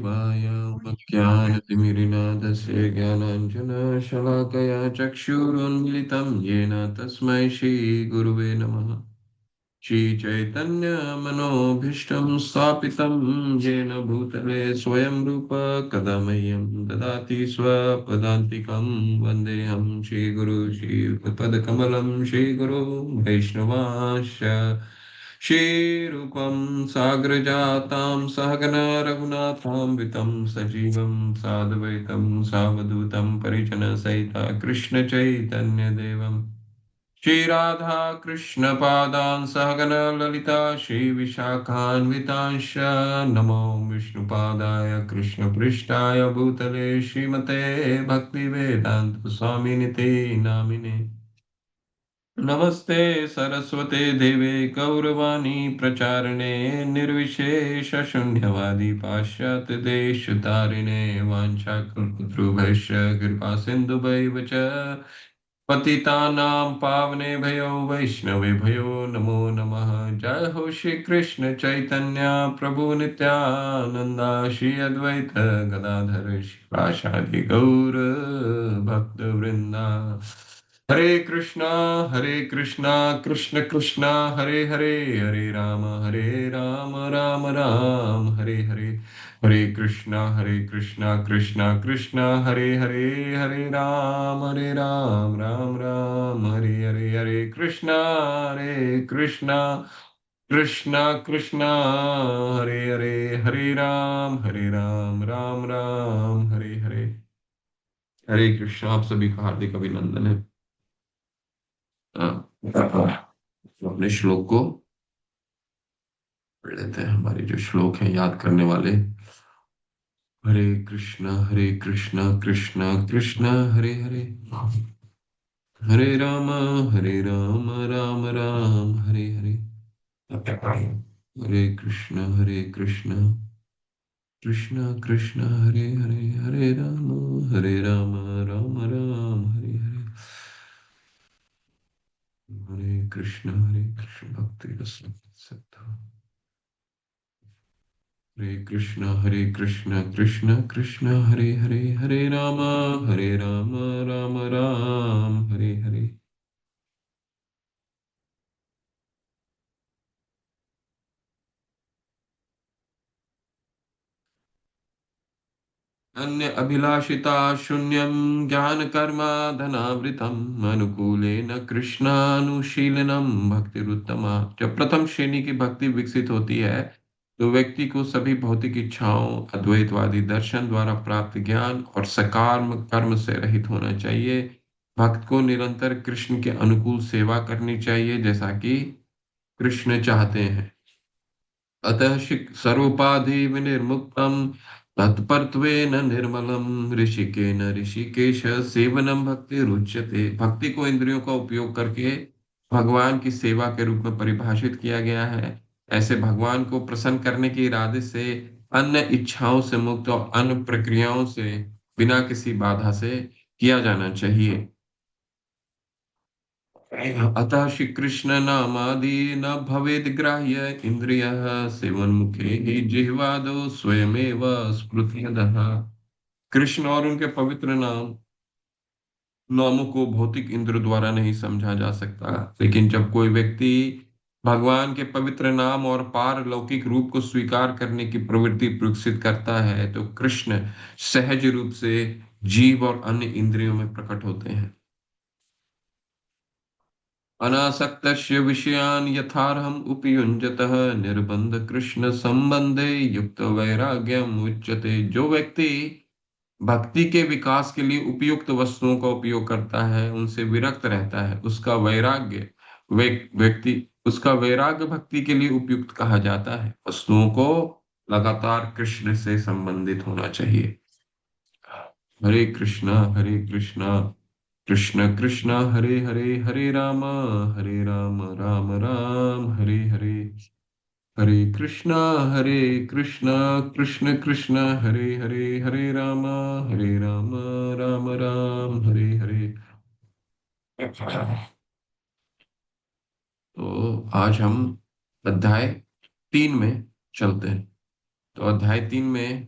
वासुदेवाय ज्ञानतिमिरिनाथस्य ज्ञानाञ्जनशलाकया चक्षुरुन्मिलितं येन तस्मै श्रीगुरुवे नमः। श्रीचैतन्यमनोभीष्टं स्थापितं येन भूतले स्वयं रूप कदा मह्यं ददाति स्वपदान्तिकं वन्देऽहं श्रीगुरु श्रीपदकमलं श्रीगुरु वैष्णवांश्च श्रीरूपं साग्रजातां सहगना रघुनाथान्वितं सजीवं साद्वैतं सावधूतं परिजनसहितं कृष्णचैतन्यदेवम् श्रीराधा कृष्णपादान् सहगना ललिता श्रीविशाखान्वितांश्च नमो विष्णुपादाय कृष्णपृष्ठाय भूतले श्रीमते भक्तिवेदान्त स्वामिनिते नामिने। नमस्ते सरस्वते देवे गौरवाणी प्रचारिणे निर्विशेष शून्यवादी पाश्चात्य देश तारिणे वाञ्छाकल्पतरुभ्यश्च कृपा सिन्धुभैव च पतितानां पावनेभ्यो वैष्णवेभ्यो नमो नमः। जय हो श्री कृष्ण चैतन्य प्रभु नित्यानंदा श्री अद्वैत गदाधर शिवासादि गौर भक्त वृंदा। हरे कृष्णा कृष्ण कृष्णा हरे हरे, हरे राम राम राम हरे हरे। हरे कृष्णा कृष्णा कृष्णा हरे हरे, हरे राम राम राम हरे हरे। हरे कृष्णा कृष्णा कृष्णा हरे हरे, हरे राम राम राम हरे हरे। हरे कृष्णा। आप सभी का हार्दिक अभिनंदन है। तो अपने श्लोक को पढ़ लेते हैं। हमारे जो श्लोक हैं याद करने वाले। हरे कृष्णा कृष्णा कृष्णा हरे हरे, हरे राम राम राम हरे हरे। हरे कृष्णा कृष्णा कृष्णा हरे हरे, हरे राम राम राम हरे हरे। हरे कृष्ण भक्ति रस सत्ता। हरे कृष्ण कृष्ण कृष्ण हरे हरे, हरे राम राम राम हरे हरे। अन्य अभिलाषिता शून्यं ज्ञान कर्म धनावृतम अनुकूलेन कृष्णानुशीलनम भक्तिरुत्तमा। जब प्रथम श्रेणी की भक्ति विकसित होती है तो व्यक्ति को सभी भौतिक इच्छाओं, अद्वैतवादी दर्शन द्वारा प्राप्त ज्ञान और सकाम कर्म से रहित होना चाहिए। भक्त को निरंतर कृष्ण के अनुकूल सेवा करनी चाहिए जैसा कि कृष्ण चाहते हैं। अतः सर्वोपाधि विनिर्मुक्तम तत्परत्वेन निर्मलम ऋषिकेन ऋषिकेश सेवनम भक्ति रुच्यते। भक्ति को इंद्रियों का उपयोग करके भगवान की सेवा के रूप में परिभाषित किया गया है। ऐसे भगवान को प्रसन्न करने के इरादे से अन्य इच्छाओं से मुक्त और अन्य प्रक्रियाओं से बिना किसी बाधा से किया जाना चाहिए। अतः श्री कृष्ण नामादि न भवेद ग्राह्य इंद्रिय सेवन मुखे ही जिह्वादो स्वयमेव स्फुरत्यदः। कृष्ण और उनके पवित्र नामों को भौतिक इंद्र द्वारा नहीं समझा जा सकता, लेकिन जब कोई व्यक्ति भगवान के पवित्र नाम और पारलौकिक रूप को स्वीकार करने की प्रवृत्ति विकसित करता है तो कृष्ण सहज रूप से जीव और अन्य इंद्रियों में प्रकट होते हैं। अनासक्तस्य विषयान् यथार्हम् उपयुञ्जतः निर्बंध कृष्ण संबंधे युक्त वैराग्यम उच्यते। जो व्यक्ति भक्ति के विकास के लिए उपयुक्त वस्तुओं का उपयोग करता है, उनसे विरक्त रहता है, व्यक्ति उसका वैराग्य भक्ति के लिए उपयुक्त कहा जाता है। वस्तुओं को लगातार कृष्ण से संबंधित होना चाहिए। हरे कृष्णा कृष्ण कृष्ण हरे हरे, हरे राम राम राम हरे हरे। हरे कृष्णा कृष्ण कृष्ण हरे हरे, हरे राम राम राम हरे हरे। तो आज हम अध्याय 3 में चलते हैं। तो अध्याय 3 में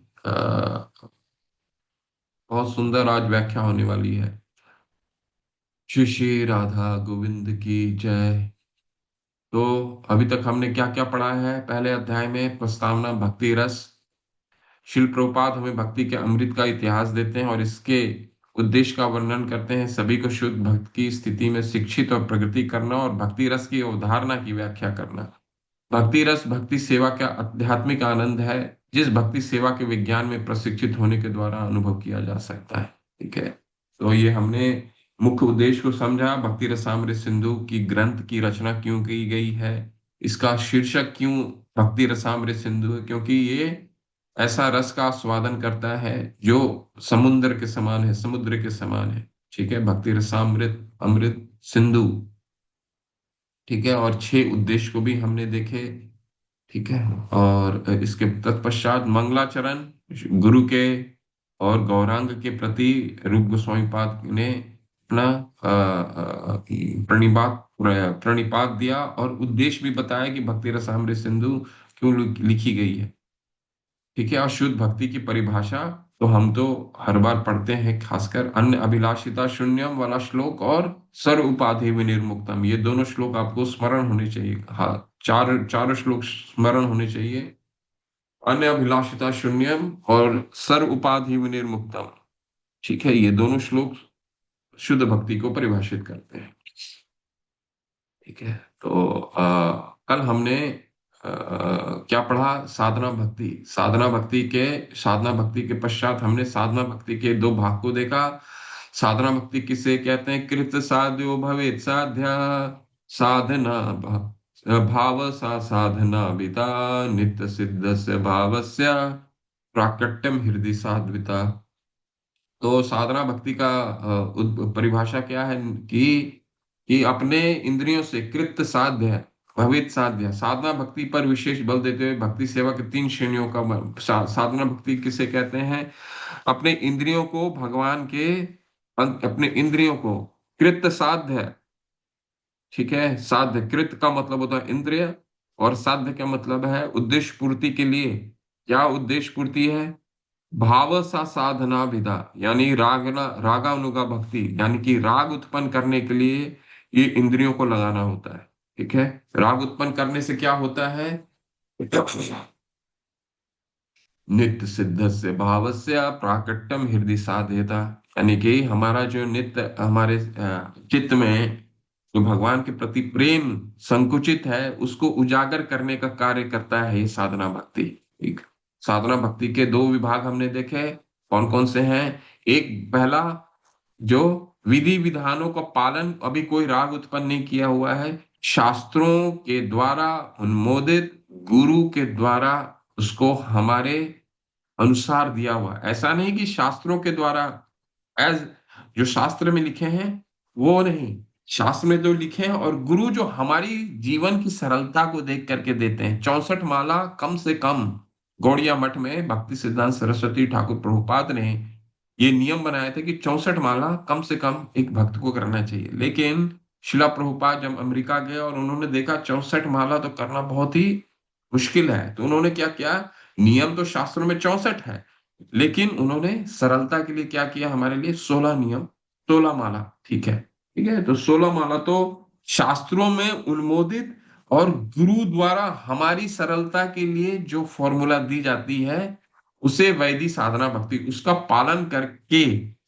बहुत सुंदर आज व्याख्या होने वाली है। श्री श्री राधा गोविंद की जय। तो अभी तक हमने क्या क्या पढ़ा है? पहले अध्याय में प्रस्तावना भक्ति रस। शिल प्रभुपाद हमें भक्ति के अमृत का इतिहास देते हैं और इसके उद्देश्य का वर्णन करते हैं। सभी को शुद्ध भक्त की स्थिति में शिक्षित और प्रगति करना और भक्ति रस की अवधारणा की व्याख्या करना। भक्ति रस भक्ति सेवा का आध्यात्मिक आनंद है, जिस भक्ति सेवा के विज्ञान में प्रशिक्षित होने के द्वारा अनुभव किया जा सकता है। ठीक है, तो ये हमने मुख्य उद्देश्य को समझा। भक्ति रसामृत सिंधु की ग्रंथ की रचना क्यों की गई है, इसका शीर्षक क्यों भक्ति रसामृत सिंधु है, क्योंकि ये ऐसा रस का आस्वादन करता है जो समुद्र के समान है, समुद्र के समान है। ठीक है, भक्ति रसामृत अमृत सिंधु। ठीक है, और 6 उद्देश्य को भी हमने देखे। ठीक है, और इसके तत्पश्चात मंगलाचरण गुरु के और गौरांग के प्रति रूप गोस्वामी पाद ने अपना प्रणिपात प्रणिपात दिया और उद्देश्य भी बताया कि भक्ति रसामृत सिंधु क्यों लिखी गई है। ठीक है, और शुद्ध भक्ति की परिभाषा तो हम तो हर बार पढ़ते हैं, खासकर अन्य अभिलाषिता शून्यम वाला श्लोक और सर्व उपाधि विनिर्मुक्तम, ये दोनों श्लोक आपको स्मरण होने चाहिए। हाँ, चार चार श्लोक स्मरण होने चाहिए। अन्य अभिलाषिता शून्यम और सर्व उपाधि विनिर्मुक्तम। ठीक है, ये दोनों श्लोक शुद्ध भक्ति को परिभाषित करते हैं। ठीक है, तो कल हमने क्या पढ़ा? साधना भक्ति। साधना भक्ति के पश्चात हमने साधना भक्ति के 2 भाग को देखा। साधना भक्ति किसे कहते हैं? कृत साध्यो भवेत साध्या साधना भाव सा साधना विदा नित्य सिद्ध से भावस्य प्राकट्यम हृदय साध्विता। तो साधना भक्ति का परिभाषा क्या है कि अपने इंद्रियों से कृत साध्य है, भवित साध्य। साधना भक्ति पर विशेष बल देते हुए भक्ति सेवा के 3 श्रेणियों का साधना भक्ति किसे कहते हैं? अपने इंद्रियों को भगवान के अपने इंद्रियों को कृत साध्य। ठीक है, साध्य, कृत का मतलब होता है इंद्रिय और साध्य का मतलब है उद्देश्य पूर्ति के लिए। क्या उद्देश्य पूर्ति है? भाव सा साधना विदा, यानी रागानुगा भक्ति, यानी कि राग उत्पन्न करने के लिए ये इंद्रियों को लगाना होता है। ठीक है, राग उत्पन्न करने से क्या होता है? नित्य सिद्ध से भावस्य प्राकट्यम हृदय साध्यता, यानी कि हमारा जो नित्य हमारे चित्त में जो भगवान के प्रति प्रेम संकुचित है उसको उजागर करने का कार्य करता है ये साधना भक्ति। ठीक, साधना भक्ति के 2 विभाग हमने देखे। कौन कौन से हैं? एक, पहला, जो विधि विधानों का पालन, अभी कोई राग उत्पन्न नहीं किया हुआ है, शास्त्रों के द्वारा अनुमोदित, गुरु के द्वारा उसको हमारे अनुसार दिया हुआ। ऐसा नहीं कि शास्त्रों के द्वारा एज जो शास्त्र में लिखे हैं वो नहीं, शास्त्र में जो लिखे हैं और गुरु जो हमारी जीवन की सरलता को देख करके देते हैं। 64 माला कम से कम गौड़िया मठ में भक्ति सिद्धांत सरस्वती ठाकुर प्रभुपाद ने ये नियम बनाया था कि 64 माला कम से कम एक भक्त को करना चाहिए। लेकिन शिला प्रभुपाद जब अमेरिका गए और उन्होंने देखा 64 माला तो करना बहुत ही मुश्किल है, तो उन्होंने क्या किया? नियम तो शास्त्रों में 64 है, लेकिन उन्होंने सरलता के लिए क्या किया? हमारे लिए 16 नियम, 16 माला। ठीक है, ठीक है, तो 16 माला तो शास्त्रों में अनुमोदित और गुरु द्वारा हमारी सरलता के लिए जो फॉर्मूला दी जाती है उसे वैदिक साधना भक्ति, उसका पालन करके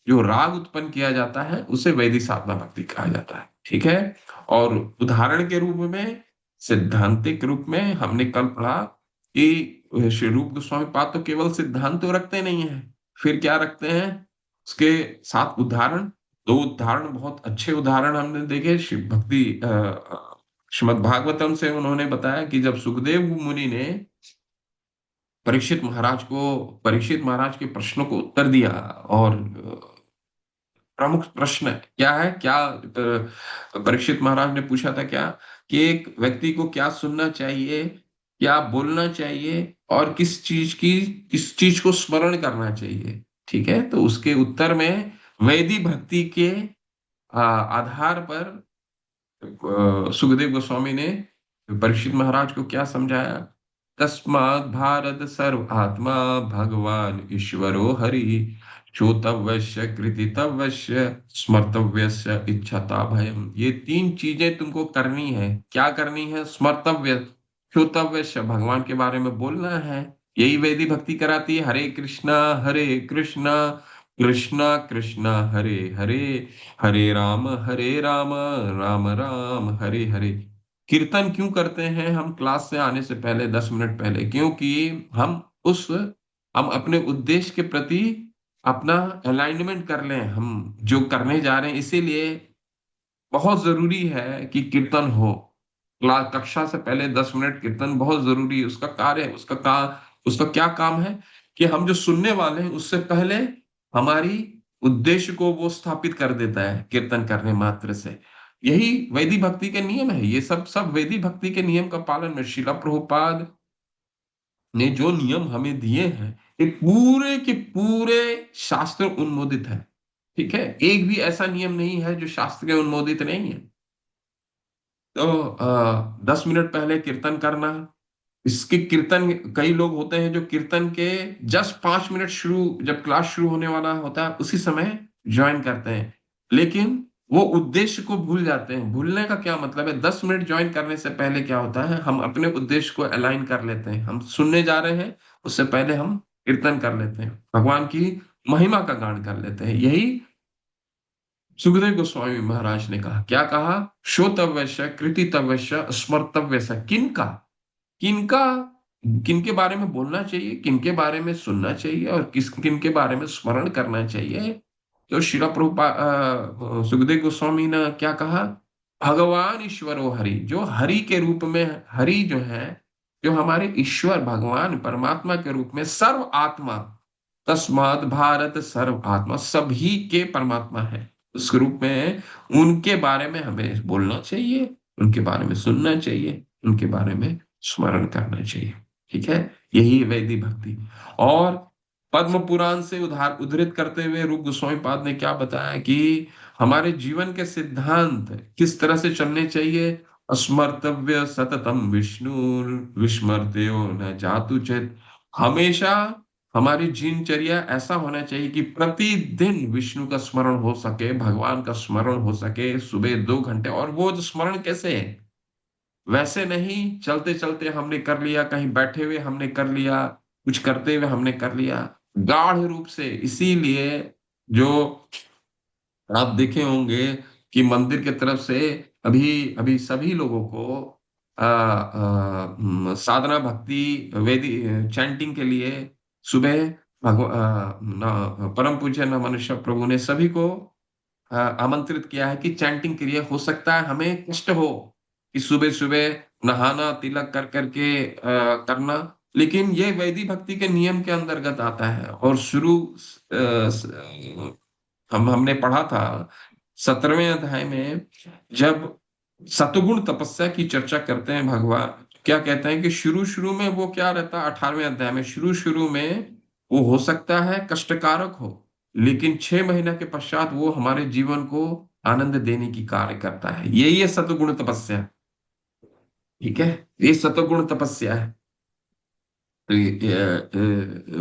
जो राग उत्पन्न किया जाता है उसे वैदिक साधना भक्ति कहा जाता है। ठीक है, और उदाहरण के रूप में, सिद्धांतिक रूप में हमने कल पढ़ा कि श्री रूप गोस्वामी पाद तो केवल सिद्धांत तो रखते नहीं है, फिर क्या रखते हैं? उसके साथ उदाहरण। 2 उदाहरण, बहुत अच्छे उदाहरण हमने देखे। शिव भक्ति श्रीमद् भागवतम से उन्होंने बताया कि जब सुखदेव मुनि ने परीक्षित महाराज के प्रश्नों को उत्तर दिया, और प्रमुख प्रश्न क्या है? क्या परीक्षित महाराज ने पूछा था क्या कि एक व्यक्ति को क्या सुनना चाहिए, क्या बोलना चाहिए और किस चीज को स्मरण करना चाहिए। ठीक है, तो उसके उत्तर में वैदिक भक्ति के आधार पर सुखदेव गोस्वामी ने परीक्षित महाराज को क्या समझाया? तस्मात् भारत सर्व आत्मा भगवान ईश्वरो हरि श्रोतव्यस्य कृतितव्यस्य स्मर्तव्यस्य इच्छता भयम। ये तीन चीजें तुमको करनी है। क्या करनी है? स्मर्तव्य, श्रोतव्यस्य, भगवान के बारे में बोलना है। यही वैदिक भक्ति कराती है। हरे कृष्णा कृष्णा कृष्णा हरे हरे, हरे राम राम राम हरे हरे। कीर्तन क्यों करते हैं हम क्लास से आने से पहले 10 मिनट पहले? क्योंकि हम उस हम अपने उद्देश्य के प्रति अपना अलाइनमेंट कर लें, हम जो करने जा रहे हैं। इसीलिए बहुत जरूरी है कि कीर्तन हो। क्लास कक्षा से पहले 10 मिनट कीर्तन बहुत जरूरी है। उसका कार्य है, उसका क्या काम है कि हम जो सुनने वाले हैं उससे पहले हमारी उद्देश्य को वो स्थापित कर देता है कीर्तन करने मात्र से। यही वैदिक भक्ति के नियम है। ये सब सब वैदिक भक्ति के नियम का पालन में श्रीला प्रभुपाद ने जो नियम हमें दिए हैं, ये पूरे के पूरे शास्त्र उन्मोदित है। ठीक है, एक भी ऐसा नियम नहीं है जो शास्त्र के उन्मोदित नहीं है। तो 10 मिनट पहले कीर्तन करना। इसके कीर्तन, कई लोग होते हैं जो कीर्तन के जस्ट 5 मिनट शुरू, जब क्लास शुरू होने वाला होता है उसी समय ज्वाइन करते हैं, लेकिन वो उद्देश्य को भूल जाते हैं। भूलने का क्या मतलब है? 10 मिनट ज्वाइन करने से पहले क्या होता है, हम अपने उद्देश्य को अलाइन कर लेते हैं। हम सुनने जा रहे हैं उससे पहले हम कीर्तन कर लेते हैं, भगवान की महिमा का गान कर लेते हैं। यही सुखदेव गोस्वामी महाराज ने कहा। क्या कहा? श्रोतव्यस्य कृतितव्यस्य स्मर्तव्यस्य। किनका किनका किनके बारे में बोलना चाहिए, किनके बारे में सुनना चाहिए, और किनके बारे में स्मरण करना चाहिए? तो शिला प्रभुपा सुखदेव गोस्वामी ने क्या कहा? भगवान ईश्वरो हरि, जो हरि के रूप में, हरि जो है, जो हमारे ईश्वर भगवान परमात्मा के रूप में सर्व आत्मा, तस्मात् भारत सर्व आत्मा, सभी के परमात्मा है उस रूप में। उनके बारे में हमें बोलना चाहिए, उनके बारे में सुनना चाहिए, उनके बारे में स्मरण करना चाहिए। ठीक है, यही वैदिक भक्ति। और पद्म पुराण से उधार उद्धृत करते हुए रूप गोस्वामी पाद ने क्या बताया कि हमारे जीवन के सिद्धांत किस तरह से चलने चाहिए। स्मर्तव्य सततम विष्णु विस्मर्त्यो न जातु चेत। हमेशा हमारी दिनचर्या ऐसा होना चाहिए कि प्रतिदिन विष्णु का स्मरण हो सके, भगवान का स्मरण हो सके, सुबह 2 घंटे। और वो जो स्मरण कैसे है? वैसे नहीं चलते चलते हमने कर लिया, कहीं बैठे हुए हमने कर लिया, कुछ करते हुए हमने कर लिया, गाढ़ रूप से। इसीलिए जो आप देखे होंगे कि मंदिर के तरफ से अभी अभी सभी लोगों को साधना भक्ति वेदी चैंटिंग के लिए सुबह परम पूज्य न मनुष्य प्रभु ने सभी को आमंत्रित किया है कि चैंटिंग के लिए। हो सकता है हमें कष्ट हो कि सुबह सुबह नहाना, तिलक कर करके करना, लेकिन ये वैदिक भक्ति के नियम के अंतर्गत आता है। और शुरू हमने पढ़ा था 17वें अध्याय में, जब सतुगुण तपस्या की चर्चा करते हैं भगवान, क्या कहते हैं कि शुरू शुरू में वो क्या रहता है, 18वें अध्याय में, शुरू शुरू में वो हो सकता है कष्टकारक हो, लेकिन 6 महीना के पश्चात वो हमारे जीवन को आनंद देने की कार्य करता है। यही है सतुगुण तपस्या। ठीक है, ये सतुगुण तपस्या है। तो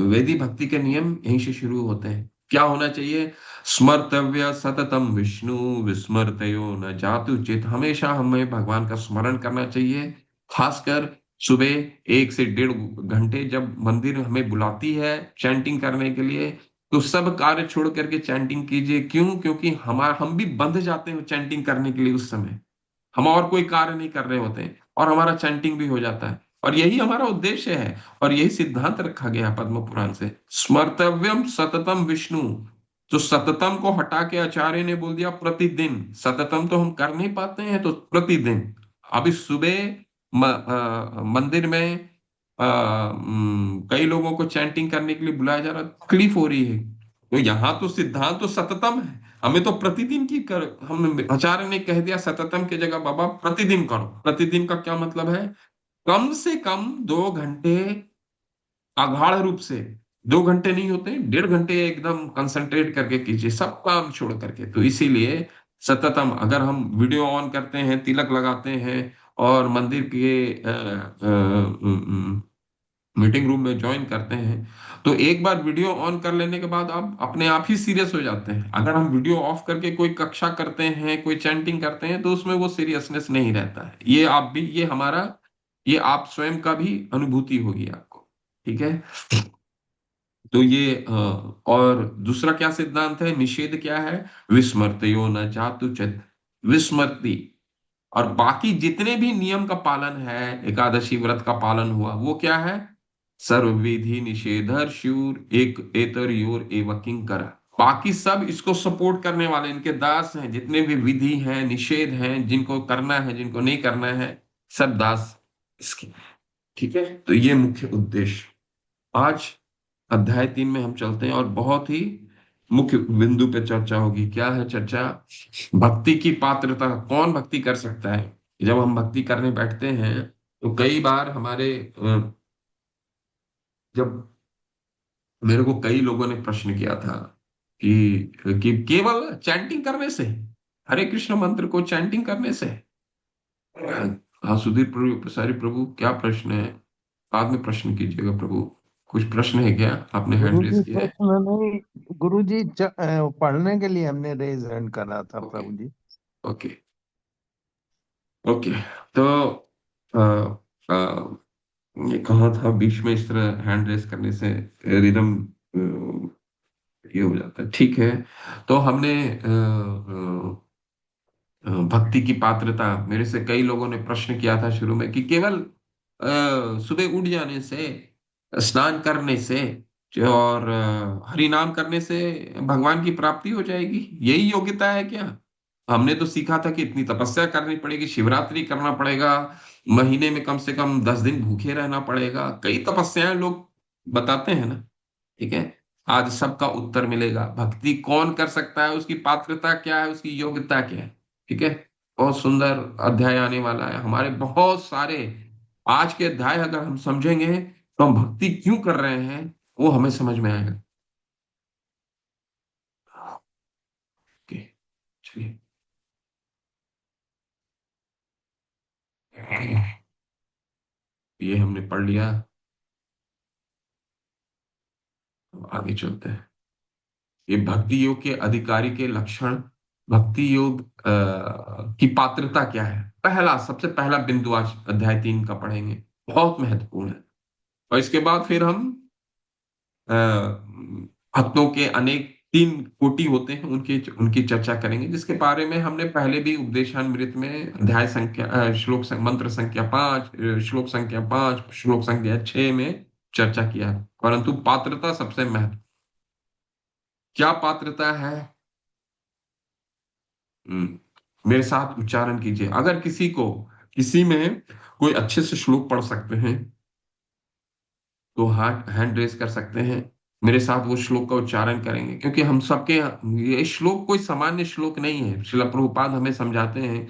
वैदिक भक्ति के नियम यहीं से शुरू होते हैं। क्या होना चाहिए? स्मर्तव्य सततम विष्णु विस्मर्तयो न जातु चित। हमेशा हमें भगवान का स्मरण करना चाहिए, खासकर सुबह 1 से 1.5 घंटे जब मंदिर हमें बुलाती है चैंटिंग करने के लिए, तो सब कार्य छोड़ करके चैंटिंग कीजिए। क्यों? क्योंकि हम भी बंध जाते हैं चैंटिंग करने के लिए। उस समय हम और कोई कार्य नहीं कर रहे होते हैं और हमारा चैंटिंग भी हो जाता है, और यही हमारा उद्देश्य है। और यही सिद्धांत रखा गया पद्म पुराण से, स्मर्तव्यम सततम विष्णु। तो सततम को हटा के आचार्य ने बोल दिया प्रतिदिन। सततम तो हम कर नहीं पाते हैं, तो प्रतिदिन। अभी सुबह मंदिर में कई लोगों को चैंटिंग करने के लिए बुलाया जा रहा है, तकलीफ हो रही है। तो यहाँ तो सिद्धांत तो सततम है, हमें तो प्रतिदिन की कर, हम आचार्य ने कह दिया सततम की जगह बाबा प्रतिदिन करो। प्रतिदिन का क्या मतलब है? कम से कम 2 घंटे अगाढ़ रूप से। 2 घंटे नहीं होते, 1.5 घंटे एकदम कंसंट्रेट करके कीजिए, सब काम छोड़ करके। तो इसीलिए सततम, अगर हम वीडियो ऑन करते हैं, तिलक लगाते हैं और मंदिर के मीटिंग रूम में ज्वाइन करते हैं, तो एक बार वीडियो ऑन कर लेने के बाद आप अपने आप ही सीरियस हो जाते हैं। अगर हम वीडियो ऑफ करके कोई कक्षा करते हैं, कोई चैंटिंग करते हैं, तो उसमें वो सीरियसनेस नहीं रहता है। ये आप भी, ये हमारा, ये आप स्वयं का भी अनुभूति होगी आपको। ठीक है। तो ये और दूसरा क्या सिद्धांत है, निषेध क्या है, विस्मर्तयो न जातु चित, विस्मृति। और बाकी जितने भी नियम का पालन है, एकादशी व्रत का पालन हुआ, वो क्या है, सर्व विधि निषेधर शूर एक एतर योर एवं किंकर। बाकी सब इसको सपोर्ट करने वाले इनके दास हैं, जितने भी विधि हैं, निषेध हैं, जिनको करना है, जिनको नहीं करना है, सब दास इसके। ठीक है। तो ये मुख्य उद्देश्य। आज अध्याय 3 में हम चलते हैं, और बहुत ही मुख्य बिंदु पे चर्चा होगी। क्या है चर्चा, भक्ति की पात्रता, कौन भक्ति कर सकता है। जब हम भक्ति करने बैठते हैं, तो कई बार हमारे जब मेरे को कई लोगों ने प्रश्न किया था कि केवल चैंटिंग करने से, हरे कृष्ण मंत्र को चैंटिंग करने से। हाँ सुधीर प्रभु, प्रसारी प्रभु, क्या प्रश्न है, बाद में प्रश्न कीजिएगा प्रभु। कुछ प्रश्न है क्या, आपने हैंड गुरु रेस जी किया है। प्रश्न नहीं। गुरु जी पढ़ने के लिए हमने रेज हैंड करा था ओके। प्रभु जी। ओके। ओके। तो आ, आ, ये कहा था बीच में, इस तरह हैंड रेस करने से रिदम ये हो जाता है। ठीक है। तो हमने भक्ति की पात्रता, मेरे से कई लोगों ने प्रश्न किया था शुरू में कि केवल सुबह उठ जाने से, स्नान करने से और हरि नाम करने से भगवान की प्राप्ति हो जाएगी, यही योग्यता है क्या। हमने तो सीखा था कि इतनी तपस्या करनी पड़ेगी, शिवरात्रि करना पड़ेगा, महीने में कम से कम 10 दिन भूखे रहना पड़ेगा, कई तपस्याएं लोग बताते हैं ना। ठीक है। आज सबका उत्तर मिलेगा, भक्ति कौन कर सकता है, उसकी पात्रता क्या है, उसकी योग्यता क्या है। ठीक है। बहुत सुंदर अध्याय आने वाला है, हमारे बहुत सारे। आज के अध्याय अगर हम समझेंगे, तो हम भक्ति क्यों कर रहे हैं, वो हमें समझ में आएगा। ओके। चलिए। ये हमने पढ़ लिया, अब आगे चलते हैं। ये भक्ति योग के अधिकारी के लक्षण, भक्ति योग की पात्रता क्या है, पहला, सबसे पहला बिंदु आज अध्याय 3 का पढ़ेंगे, बहुत महत्वपूर्ण है। और इसके बाद फिर हम अ, भक्तों के अनेक 3 कोटि होते हैं, उनकी उनकी चर्चा करेंगे, जिसके बारे में हमने पहले भी उपदेशामृत में अध्याय संख्या मंत्र संख्या 5, श्लोक संख्या 5, श्लोक संख्या 6 में चर्चा किया है। परंतु पात्रता सबसे महत्व, क्या पात्रता है। मेरे साथ उच्चारण कीजिए, अगर किसी को, किसी में कोई अच्छे से श्लोक पढ़ सकते हैं, तो हाथ हैंड रेस कर सकते हैं, मेरे साथ वो श्लोक का उच्चारण करेंगे, क्योंकि हम सबके, ये श्लोक कोई सामान्य श्लोक नहीं है। श्रील प्रभुपाद हमें समझाते हैं,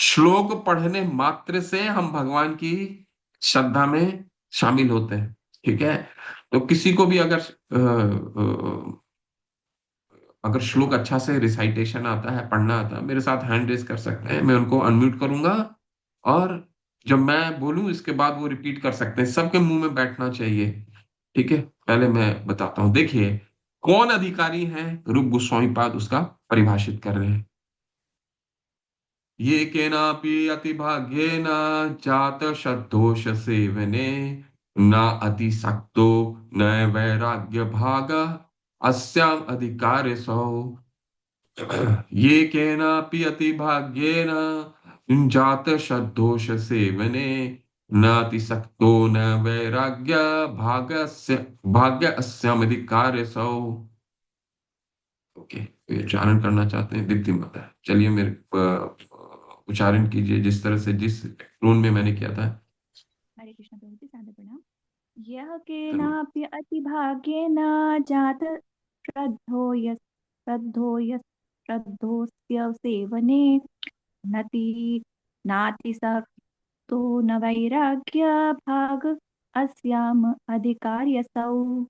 श्लोक पढ़ने मात्र से हम भगवान की श्रद्धा में शामिल होते हैं। ठीक है। तो किसी को भी अगर अगर श्लोक अच्छा से रिसाइटेशन आता है, पढ़ना आता है, मेरे साथ हैंड रेस कर सकते हैं, मैं उनको अनम्यूट करूंगा, और जब मैं बोलूं इसके बाद वो रिपीट कर सकते हैं, सबके मुंह में बैठना चाहिए। ठीक है। पहले मैं बताता हूं, देखिए कौन अधिकारी है, रूप गोस्वामी पाद उसका परिभाषित कर रहे हैं। ये केनापि अतिभाग्येन जात शतदोष सेवने, न अतिसक्तो न वैराग्य भाग अस्याम अधिकार सौ। ये केनापि अतिभाग्येन जात शतदोष सेवने, नातिसक्तो न वैराग्य भागस्य भाग्य अस्यामधिकार सौ। ओके, तो ये उच्चारण करना चाहते हैं दीप्ति माता, चलिए मेरे उच्चारण कीजिए जिस तरह से, जिस टोन में मैंने किया था। हरे कृष्ण प्रभु जी, सादर प्रणाम। यः धन्यवाद। केनापि अतिभाग्येन जात श्रद्धोस्य सेवने, नति नातिसक्तो न वैराग्य भाग अस्याम अधिकार्यसौ।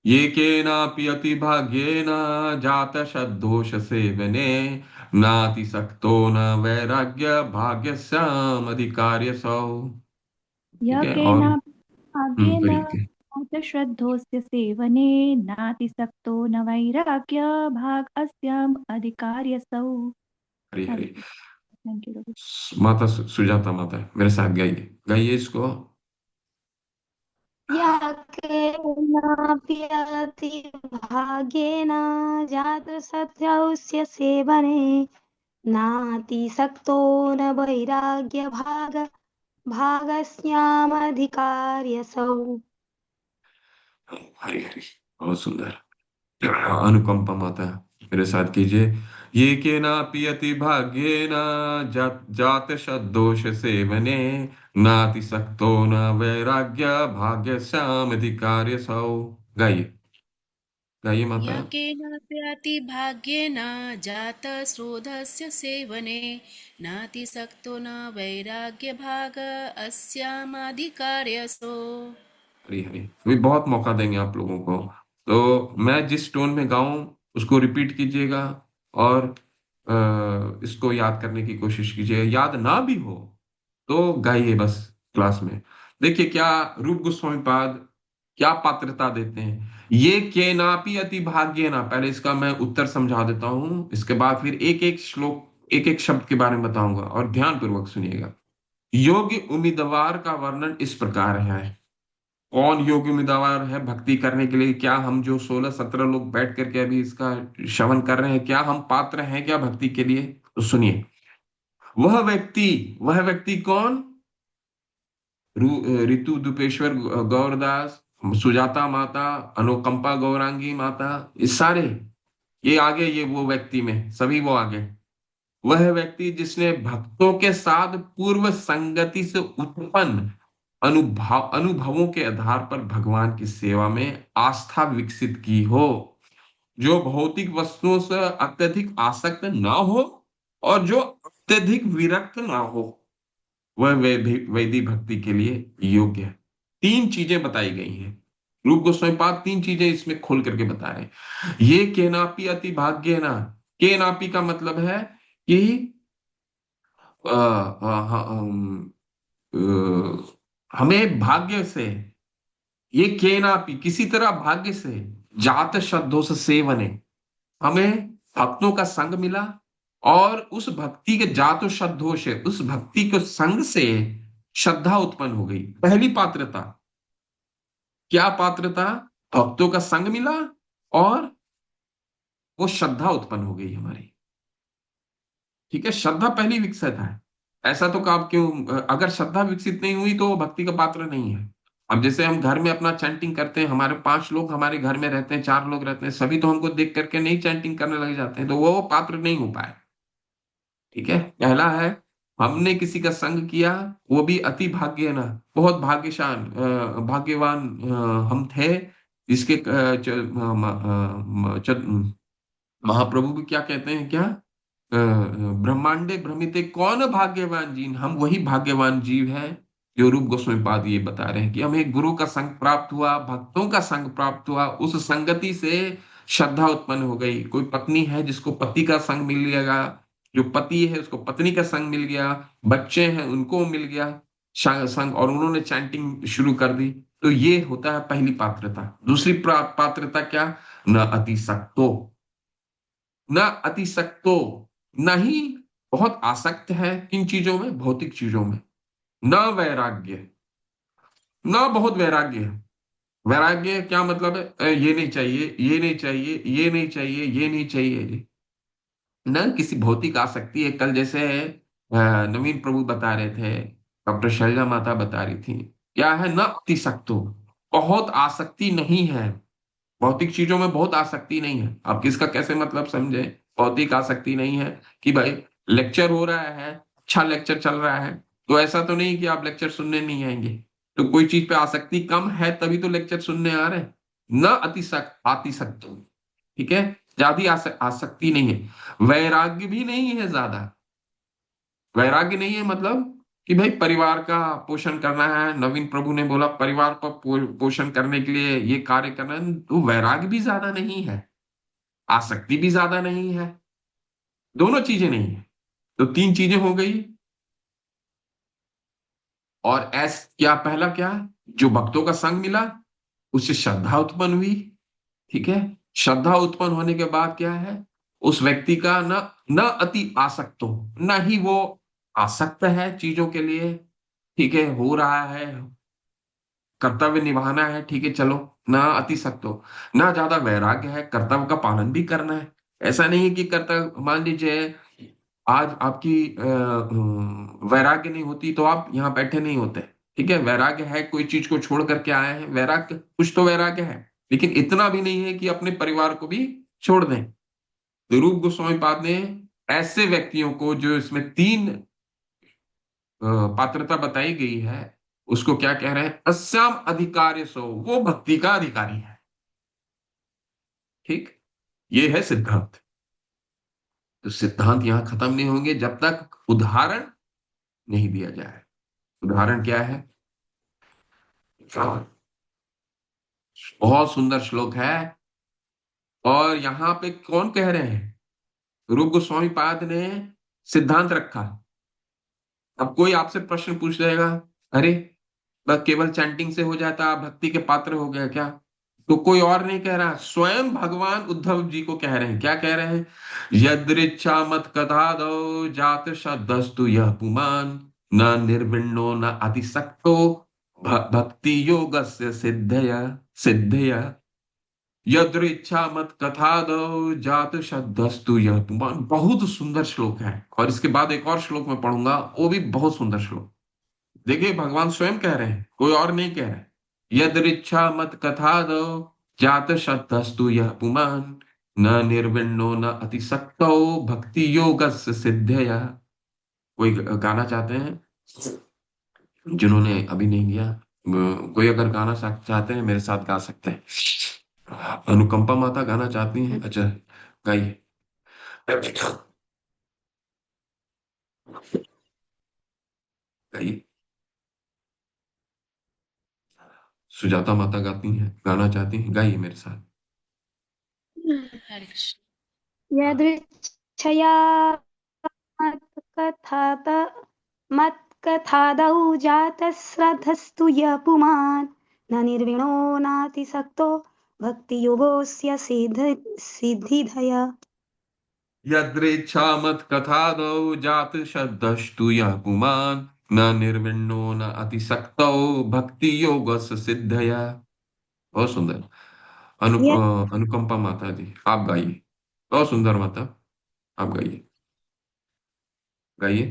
ये केनापि अतिभाग्येन जात शतदोष सेवने, नातिसक्तो न वैराग्य भाग्यस्याम अधिकार्य सौ। ठीक यः है। और केनापि भाग्येन पढ़िए। श्रद्धोस्य सेवने नातिसक्तो न वैराग्य भाग अस्याम अधिकार्यसौ। हरी हरि। हरी। Thank you. माता सुजाता माता मेरे साथ गाइए, गाइए इसको। याकेनापि भाग्येन जातसद्यस्य सेवने नातिसक्तो न भागस्यामधिकार्यसौ। हरी हरी, बहुत सुंदर। अनुकंपा माता मेरे साथ कीजिए। ये केनापि अति भाग्येन जात दोष सेवने नाति सक्तो न वैराग्य भाग्यस्यामधिकार्य सौ। गाइए, गाइए माता। यकेनाप्यतिभाग्येन जातश्रोधस्य सेवने नातिसक्तो न वैराग्यभाग अस्यामधिकार्यसो। हरी हरी। अभी बहुत मौका देंगे आप लोगों को, तो मैं जिस टोन में गाऊं उसको रिपीट कीजिएगा, और इसको याद करने की कोशिश कीजिए। याद ना भी हो तो गाइए बस क्लास में। देखिए क्या रूप गोस्वामी पाद क्या पात्रता देते हैं। ये केनापि अति भाग्य ना, पहले इसका मैं उत्तर समझा देता हूं, इसके बाद फिर एक एक श्लोक एक एक शब्द के बारे में बताऊंगा, और ध्यान पूर्वक सुनिएगा। योग्य उम्मीदवार का वर्णन इस प्रकार है। कौन योग्य उम्मीदवार है भक्ति करने के लिए? क्या हम जो 16-17 लोग बैठ करके अभी इसका श्रवण कर रहे हैं, क्या हम पात्र हैं क्या भक्ति के लिए? तो सुनिए। वह व्यक्ति कौन? ऋतु दुपेश्वर गौरदास, सुजाता माता, अनुकंपा गौरांगी माता, ये सारे, ये आगे, ये वो व्यक्ति में सभी वो आगे। वह व्यक्ति जिसने भक्तों के साथ पूर्व संगति से उत्पन्न अनुभवों के आधार पर भगवान की सेवा में आस्था विकसित की हो, जो भौतिक वस्तुओं से अत्यधिक आसक्त ना हो और जो अत्यधिक विरक्त ना हो, वह वैदिक भक्ति के लिए योग्य है। तीन चीजें बताई गई हैं। रूप गोस्वामी पाद तीन चीजें इसमें खोल करके बता रहे हैं। ये केनापि अति भाग्य ना, केनापि का मतलब है कि हमें भाग्य से, ये केनापि किसी तरह भाग्य से, जात शब्दों से सेवने, हमें भक्तों का संग मिला, और उस भक्ति के जातो शब्दों से, उस भक्ति के संग से श्रद्धा उत्पन्न हो गई। पहली पात्रता क्या? पात्रता भक्तों का संग मिला और वो श्रद्धा उत्पन्न हो गई हमारी। ठीक है, श्रद्धा पहली विकसित है। ऐसा तो आप क्यों, अगर श्रद्धा विकसित नहीं हुई तो वो भक्ति का पात्र नहीं है। अब जैसे हम घर में अपना चैंटिंग करते हैं, हमारे 5 लोग हमारे घर में रहते हैं, 4 लोग रहते हैं, सभी तो हमको देख करके नहीं चैंटिंग करने लग जाते हैं, तो वो पात्र नहीं हो पाए। ठीक है, पहला है हमने किसी का संग किया, वो भी अति भाग्य ना, बहुत भाग्यवान हम थे, जिसके महाप्रभु भी क्या कहते हैं क्या? ब्रह्मांडे भ्रमिते कौन भाग्यवान जीव, हम वही भाग्यवान जीव हैं जो रूप गोस्वामी पाद ये बता रहे हैं कि हमें गुरु का संग प्राप्त हुआ, भक्तों का संग प्राप्त हुआ, उस संगति से श्रद्धा उत्पन्न हो गई। कोई पत्नी है जिसको पति का संग मिल गया, जो पति है उसको पत्नी का संग मिल गया, बच्चे हैं उनको मिल गया संग, और उन्होंने चैंटिंग शुरू कर दी, तो ये होता है पहली पात्रता। दूसरी पात्रता क्या? न अति सक्तो, न अतिसक्तो, न ही बहुत आसक्त है किन चीजों में? भौतिक चीजों में। न वैराग्य, न बहुत वैराग्य है। वैराग्य क्या मतलब है? ये नहीं चाहिए, ये नहीं चाहिए, ये नहीं चाहिए, ये नहीं चाहिए। न किसी भौतिक आसक्ति है। कल जैसे नवीन प्रभु बता रहे थे, डॉक्टर शैलजा माता बता रही थी, क्या है? न अतिसक्तो, बहुत आसक्ति नहीं है, भौतिक चीजों में बहुत आसक्ति नहीं है। आप किसका कैसे मतलब समझे? भौतिक आसक्ति नहीं है कि भाई लेक्चर हो रहा है, अच्छा लेक्चर चल रहा है, तो ऐसा तो नहीं कि आप लेक्चर सुनने नहीं आएंगे। तो कोई चीज पे आसक्ति कम है तभी तो लेक्चर सुनने आ रहे हैं। न आतिसक्त, ठीक है, ज्यादा आसक्ति नहीं है। वैराग्य भी नहीं है ज्यादा। वैराग्य नहीं है मतलब कि भाई परिवार का पोषण करना है, नवीन प्रभु ने बोला परिवार का पोषण करने के लिए ये कार्य करना है, तो वैराग्य भी ज्यादा नहीं है, आसक्ति भी ज्यादा नहीं है, दोनों चीजें नहीं है। तो तीन चीजें हो गई। और एस क्या? पहला क्या? जो भक्तों का संग मिला, उससे श्रद्धा उत्पन्न हुई। ठीक है, श्रद्धा उत्पन्न होने के बाद क्या है, उस व्यक्ति का न न अति आसक्त हो, न ही वो आसक्त है चीजों के लिए। ठीक है, हो रहा है, कर्तव्य निभाना है, ठीक है चलो, ना अति सक्त हो, ना ज्यादा वैराग्य है, कर्तव्य का पालन भी करना है। ऐसा नहीं है कि कर्तव्य, मान लीजिए आज आपकी वैराग्य नहीं होती तो आप यहाँ बैठे नहीं होते। ठीक है, वैराग्य है, कोई चीज को छोड़ करके आए हैं, वैराग्य, कुछ तो वैराग्य है, लेकिन इतना भी नहीं है कि अपने परिवार को भी छोड़ दें। तो रूप गोस्वामी पाद ने ऐसे व्यक्तियों को, जो इसमें तीन पात्रता बताई गई है, उसको क्या कह रहे हैं, अस्याम अधिकार्य सो, वो भक्ति का अधिकारी है। ठीक, ये है सिद्धांत। तो सिद्धांत यहां खत्म नहीं होंगे जब तक उदाहरण नहीं दिया जाए। उदाहरण क्या है, बहुत सुंदर श्लोक है, और यहां पे कौन कह रहे हैं, रूप गोस्वामी पाद ने सिद्धांत रखा। अब कोई आपसे प्रश्न पूछ रहेगा, अरे बस केवल चैंटिंग से हो जाता, आप भक्ति के पात्र हो गए क्या? तो कोई और नहीं कह रहा, स्वयं भगवान उद्धव जी को कह रहे हैं। क्या कह रहे हैं, यदृच्छा मत कथा दो जात शब्दस्तु यह पुमान, न निर्विण्णो न अतिसक्तो भक्ति योग से सिद्धया सिद्धया। यदृच्छा मत कथा दो जात शब्दस्तु यह पुमान, बहुत सुंदर श्लोक है। और इसके बाद एक और श्लोक मैं पढ़ूंगा, वो भी बहुत सुंदर श्लोक। देखिए, भगवान स्वयं कह रहे हैं, कोई और नहीं कह रहे। यदृच्छा मत कथा दो जात शतस्तु यह पुमान, न निर्विण्णो न अतिसक्तो भक्ति योग सिद्धया। कोई गाना चाहते हैं, जिन्होंने अभी नहीं किया, कोई अगर गाना चाहते हैं मेरे साथ गा सकते हैं। अनुकंपा माता गाना चाहती हैं? अच्छा, गाइए, गाइए। सुजाता माता गाती हैं, गाना चाहती हैं, गाइए मेरे साथ। हरे कृष्ण। यदृच्छया मत्कथात मत्कथादौ जातश्रद्धस्तु यः पुमान् न निर्विणो नातिसक्तो भक्तियोगोऽस्य सिद्धिधया। यदृच्छा मत कथा दो जात शब्दस्तु यः पुमान्, न निर्विण्णो न अतिसक्तो भक्ति योग सिद्धया। बहुत सुंदर। यह अनुकंपा माता जी, आप गाइए। बहुत सुंदर माता, आप गाइए, गाइए।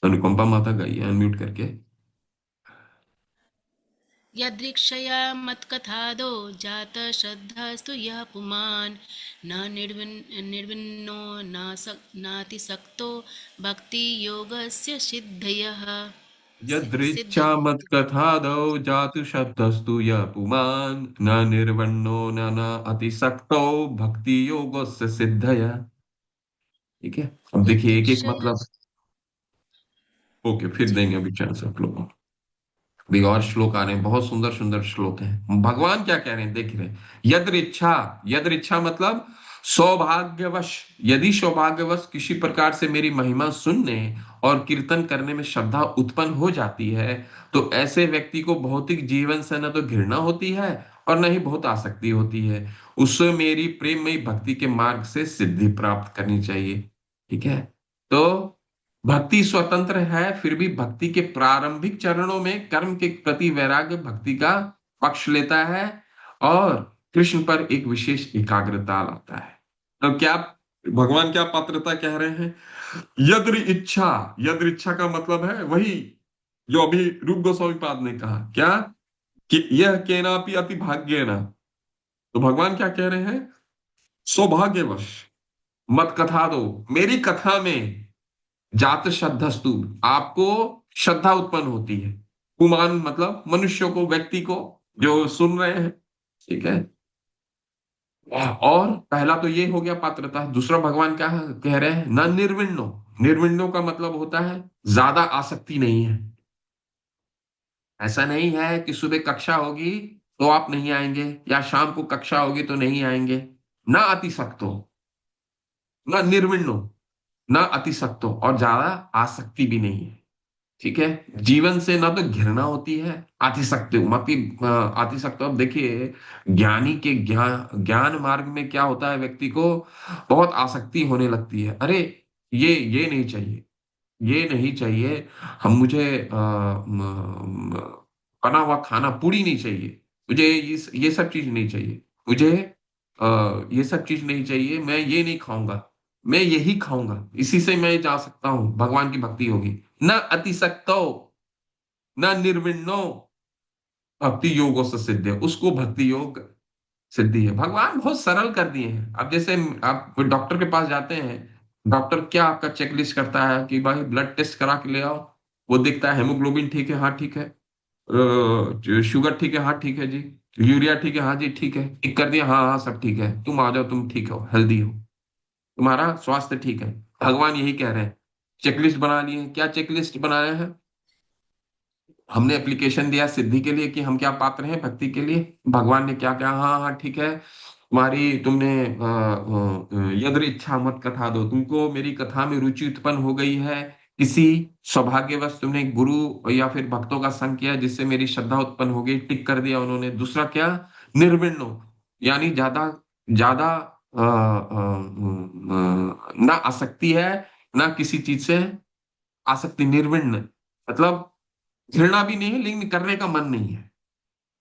अनुकंपा माता गाइए, अनम्यूट करके। यदृक्षया मत्कथादो जातश्रद्धस्तु यः पुमान् न निर्विण्णो नातिसक्तो भक्तियोगस्य सिद्धयः। यदृच्छा सिद्धयः। मत कथा दो जातु शब्दस्तु यः पुमान्, न निर्वण्णो न अतिसक्तो भक्ति योग से सिद्धया। ठीक है, अब देखिए एक एक यदृक्षया। मतलब। ओके, फिर देंगे अभी चांस आप लोगों को। भी और श्लोक आ रहे हैं, बहुत सुंदर सुंदर श्लोक हैं। भगवान क्या कह रहे हैं, देख रहे हैं। यदृच्छा, यदृच्छा मतलब सौभाग्यवश, यदि सौभाग्यवश किसी प्रकार से मेरी महिमा सुनने और कीर्तन करने में श्रद्धा उत्पन्न हो जाती है, तो ऐसे व्यक्ति को भौतिक जीवन से न तो घृणा होती है और न ही बहुत आसक्ति होती है। उससे मेरी प्रेममयी भक्ति के मार्ग से सिद्धि प्राप्त करनी चाहिए। ठीक है, तो भक्ति स्वतंत्र है, फिर भी भक्ति के प्रारंभिक चरणों में कर्म के प्रति वैराग्य भक्ति का पक्ष लेता है और कृष्ण पर एक विशेष एकाग्रता लाता है। तो क्या भगवान क्या पात्रता कह रहे हैं, यद्र इच्छा, यद्र इच्छा का मतलब है वही जो अभी रूप गोस्वामी पाद ने कहा, क्या कि यह केनापि अति भाग्येन। तो भगवान क्या कह रहे हैं, सौभाग्यवश मत कथा दो, मेरी कथा में जात श्रद्धस्तु, आपको श्रद्धा उत्पन्न होती है। पुमान मतलब मनुष्य को, व्यक्ति को जो सुन रहे हैं। ठीक है, और पहला तो ये हो गया पात्रता। दूसरा भगवान क्या कह रहे हैं, न निर्विण्णो। निर्विण्णो का मतलब होता है ज्यादा आसक्ति नहीं है। ऐसा नहीं है कि सुबह कक्षा होगी तो आप नहीं आएंगे, या शाम को कक्षा होगी तो नहीं आएंगे। ना अतिसक्त हो, ना निर्विण्णो, ना अतिसक्त हो और ज्यादा आसक्ति भी नहीं है। ठीक है, जीवन से ना तो घृणा होती है, आतिशक्त आतिशक्त। अब देखिए, ज्ञानी के ज्ञान ज्ञान मार्ग में क्या होता है, व्यक्ति को बहुत आसक्ति होने लगती है। अरे ये नहीं चाहिए, ये नहीं चाहिए, हम मुझे बना हुआ खाना पूरी नहीं चाहिए, मुझे ये सब चीज नहीं चाहिए, मुझे ये सब चीज नहीं चाहिए, मैं ये नहीं खाऊंगा, मैं यही खाऊंगा, इसी से मैं जा सकता हूँ, भगवान की भक्ति होगी। न अतिसक्तो न निर्विण्णो भक्ति योगो से सिद्ध है, उसको भक्ति योग सिद्धि है। भगवान बहुत सरल कर दिए हैं। अब जैसे आप डॉक्टर के पास जाते हैं, डॉक्टर क्या आपका चेकलिस्ट करता है कि भाई ब्लड टेस्ट करा के ले आओ, वो देखता है हेमोग्लोबिन ठीक है, हाँ ठीक है, शुगर ठीक है, हाँ ठीक है जी, यूरिया ठीक है, हाँ जी ठीक है, टिक कर दिया, हाँ हाँ सब ठीक है, तुम आ जाओ, तुम ठीक हो, हेल्दी हो, तुम्हारा स्वास्थ्य ठीक है। भगवान यही कह रहे हैं, चेकलिस्ट बना लिए। क्या चेकलिस्ट बनाया है? हमने एप्लीकेशन दिया सिद्धि के लिए कि हम क्या पात्र हैं भक्ति के लिए। भगवान ने क्या कहा, हाँ हाँ ठीक है, तुम्हारी तुमने यदि इच्छा मत कथा दो, तुमको मेरी कथा में रुचि उत्पन्न हो गई है, किसी सौभाग्यवश तुमने गुरु या फिर भक्तों का संग किया जिससे मेरी श्रद्धा उत्पन्न हो गई, टिक कर दिया उन्होंने। दूसरा क्या, निर्विण्ण, यानी ज्यादा ज्यादा ना आसक्ति है, ना किसी चीज से आसक्ति, निर्विण्ण मतलब घृणा भी नहीं है लेकिन करने का मन नहीं है,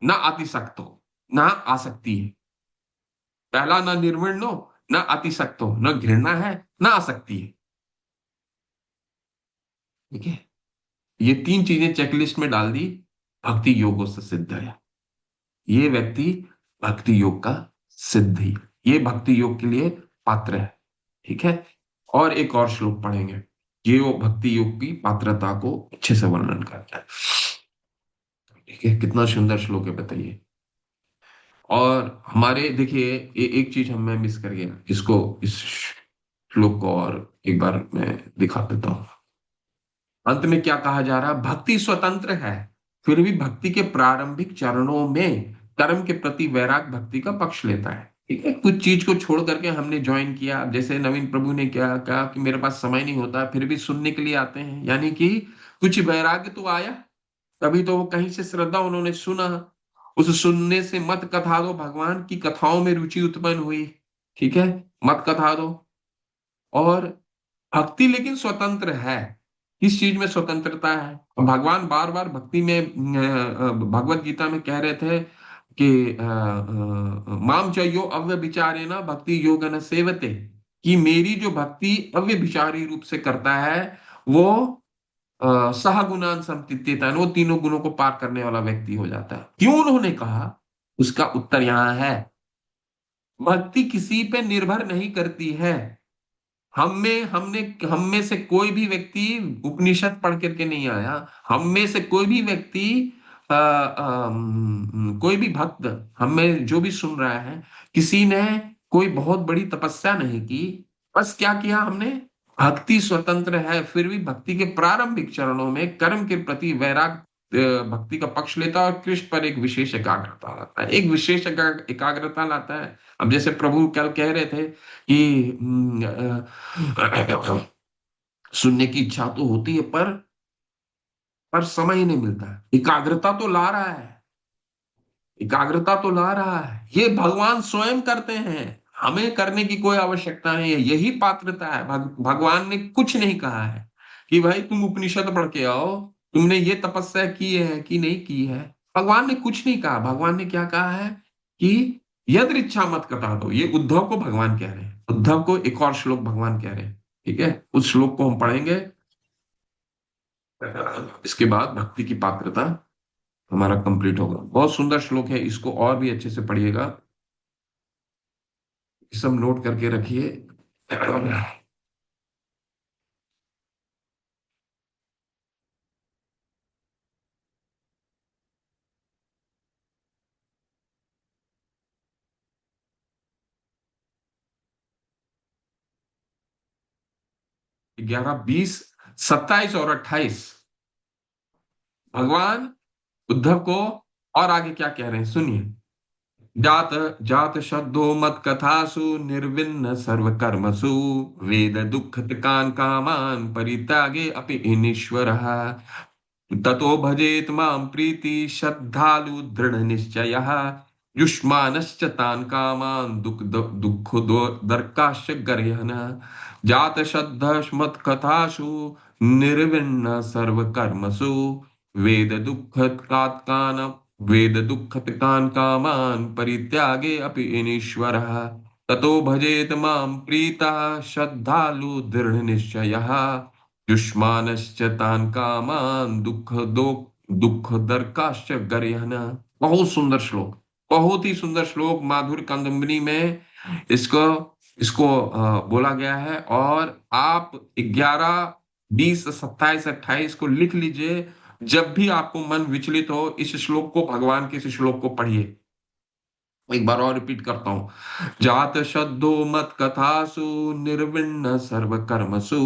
ना अतिसक्त हो ना आसक्ति है। पहला, ना निर्विण्ण हो, ना अतिसक्त हो, ना घृणा है, ना आसक्ति है। ठीक है, ये तीन चीजें चेकलिस्ट में डाल दी, भक्ति योगों से सिद्ध है। ये व्यक्ति भक्ति योग का सिद्धि, ये भक्ति योग के लिए पात्र है। ठीक है, और एक और श्लोक पढ़ेंगे, ये वो भक्ति योग की पात्रता को अच्छे से वर्णन करता है। ठीक है, कितना सुंदर श्लोक है बताइए। और हमारे देखिए, एक चीज हम मैं मिस कर गया, इसको इस श्लोक को और एक बार मैं दिखा देता हूं। अंत में क्या कहा जा रहा है, भक्ति स्वतंत्र है, फिर भी भक्ति के प्रारंभिक चरणों में कर्म के प्रति वैराग भक्ति का पक्ष लेता है। ठीक है, कुछ चीज को छोड़ करके हमने ज्वाइन किया, जैसे नवीन प्रभु ने क्या कहा कि मेरे पास समय नहीं होता, फिर भी सुनने के लिए आते हैं, यानी कि कुछ वैराग्य तो आया, तभी तो वो कहीं से श्रद्धा उन्होंने सुना, उस सुनने से मत कथा दो, भगवान की कथाओं में रुचि उत्पन्न हुई। ठीक है, मत कथा दो। और भक्ति लेकिन स्वतंत्र है, किस चीज में स्वतंत्रता है? भगवान बार बार भक्ति में भगवत गीता में कह रहे थे कि माम चयो अव्यभिचारे न भक्ति योग न सेवते, कि मेरी जो भक्ति अव्यभिचारी रूप से करता है वो सह गुणान संतित्यता, वो तीनों गुणों को पार करने वाला व्यक्ति हो जाता है। क्यों उन्होंने कहा, उसका उत्तर यहां है, भक्ति किसी पे निर्भर नहीं करती है। हम में से कोई भी व्यक्ति उपनिषद पढ़ करके नहीं आया, हम में से कोई भी व्यक्ति कोई भी भक्त हम में जो भी सुन रहा है, किसी ने कोई बहुत बड़ी तपस्या नहीं की, बस क्या किया हमने, भक्ति स्वतंत्र है, फिर भी भक्ति के प्रारंभिक चरणों में कर्म के प्रति वैराग भक्ति का पक्ष लेता है और कृष्ण पर एक विशेष एकाग्रता लाता है, एक विशेष एकाग्रता लाता है। अब जैसे प्रभु कल कह रहे थे कि सुनने की इच्छा तो होती है पर समय ही नहीं मिलता है। एकाग्रता तो ला रहा है, एकाग्रता तो ला रहा है, ये भगवान स्वयं करते हैं, हमें करने की कोई आवश्यकता नहीं है, यही पात्रता है। भगवान ने कुछ नहीं कहा है कि भाई तुम उपनिषद पढ़ के आओ, तुमने ये तपस्या की है कि नहीं की है। भगवान ने कुछ नहीं कहा। भगवान ने क्या कहा है कि यदि इच्छा मत कटा दो, ये उद्धव को भगवान कह रहे हैं, उद्धव को एक और श्लोक भगवान कह रहे हैं। ठीक है, उस श्लोक को हम पढ़ेंगे, इसके बाद भक्ति की पात्रता हमारा कंप्लीट होगा। बहुत सुंदर श्लोक है, इसको और भी अच्छे से पढ़िएगा, सब नोट करके रखिए। 11, 20, 27 और 28 भगवान उद्धव को और आगे क्या कह रहे हैं सुनिए। जात जात शब्दो मत कथासु निर्विन्न सर्व कर्मसु वेद दुःखत कान कामान परित्यागे अपि ईश्वरः ततो भजेत मां प्रीति श्रद्धालु दृढ़ निश्चयः युष्मानश्च तान् कामान् दुःख दर्काश्च गर्यन् जात श्रद्धस्मत् कथासु निर्विण्ण सर्व कर्मसु वेद दुःखत्कान वेद दुःखत्कान् कामान् परित्यागे अपि ईश्वरः ततो भजेत मां प्रीतः श्रद्धालु दृढ़ निश्चयः युष्मानश्च तान् कामान् दुःख दर्काश्च गर्यन्। बहुत सुंदर श्लोक, बहुत ही सुंदर श्लोक माधुर्य कादंबरी में इसको इसको बोला गया है। और आप 11, 20, 27, 28 को लिख लीजिए। जब भी आपको मन विचलित हो इस श्लोक को, भगवान के इस श्लोक को पढ़िए। एक बार और रिपीट करता हूं। जात शब्दो मत कथासु निर्विण्ण सर्व कर्मसु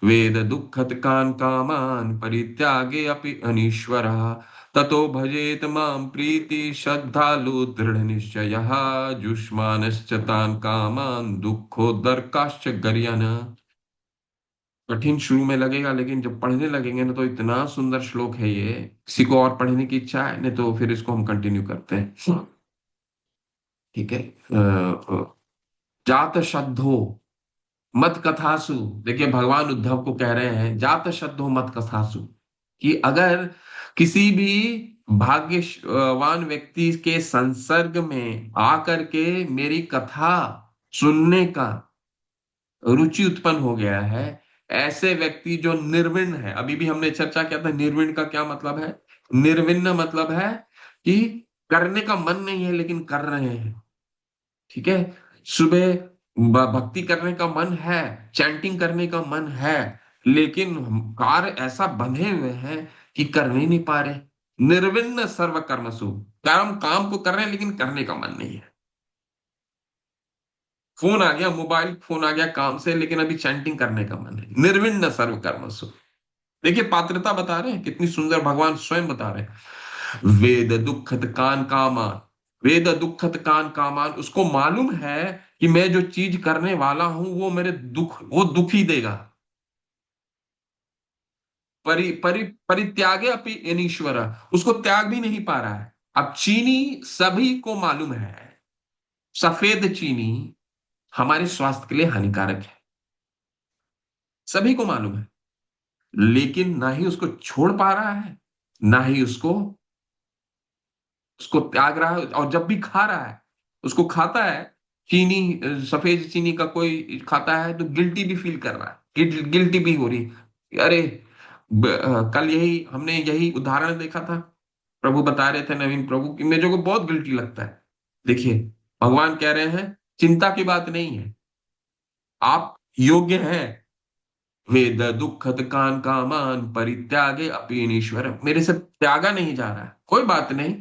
वेद दुःखत कान कामान परित्यागे अपि अनीश्वरः ततो भजेत मां प्रीति श्रद्धालु दृढ़ निश्चयः जुष्मानश्च तान् कामान दुःखोदर्काश्च गर्यन्। कठिन शुरू में लगेगा, लेकिन जब पढ़ने लगेंगे ना तो इतना सुंदर श्लोक है ये। किसी को और पढ़ने की इच्छा है? नहीं तो फिर इसको हम कंटिन्यू करते हैं। ठीक है। जात शब्दो मत कथासु, देखिए भगवान उद्धव को कह रहे हैं जात शब्दो मत कथासु, कि अगर किसी भी भाग्यवान व्यक्ति के संसर्ग में आकर के मेरी कथा सुनने का रुचि उत्पन्न हो गया है, ऐसे व्यक्ति जो निर्विण्ण है, अभी भी हमने चर्चा किया था निर्विण्ण का क्या मतलब है। निर्विण्ण मतलब है कि करने का मन नहीं है लेकिन कर रहे हैं। ठीक है। सुबह भक्ति करने का मन है, चैंटिंग करने का मन है, लेकिन कार्य ऐसा बंधे हुए हैं कि कर नहीं पा रहे। निर्विण्ण सर्व कर्मसु, काम को कर रहे हैं लेकिन करने का मन नहीं है। फोन आ गया, मोबाइल फोन आ गया काम से, लेकिन अभी चैंटिंग करने का मन है। निर्विण्ण सर्व कर्मसु। देखिए पात्रता बता रहे हैं, कितनी सुंदर भगवान स्वयं बता रहे हैं। वेद दुखत कान कामान, वेद दुखत कान कामान, उसको मालूम है कि मैं जो चीज करने वाला हूं वो मेरे वो दुख ही देगा। परित्यागे अपि ईश्वर, उसको त्याग भी नहीं पा रहा है। अब चीनी सभी को मालूम है, सफेद चीनी हमारे स्वास्थ्य के लिए हानिकारक है, सभी को मालूम है, लेकिन ना ही उसको छोड़ पा रहा है, ना ही उसको त्याग रहा है। और जब भी खा रहा है, उसको खाता है चीनी, सफेद चीनी का कोई खाता है तो गिल्टी भी फील कर रहा है, गिल्टी भी हो रही। अरे कल हमने यही उदाहरण देखा था। प्रभु बता रहे थे, नवीन प्रभु, कि मेरे को बहुत गिल्टी लगता है। देखिए भगवान कह रहे हैं चिंता की बात नहीं है, आप योग्य हैं। वेद दुखत कान कामान परित्यागे अपि ईश्वर, मेरे से त्यागा नहीं जा रहा है, कोई बात नहीं,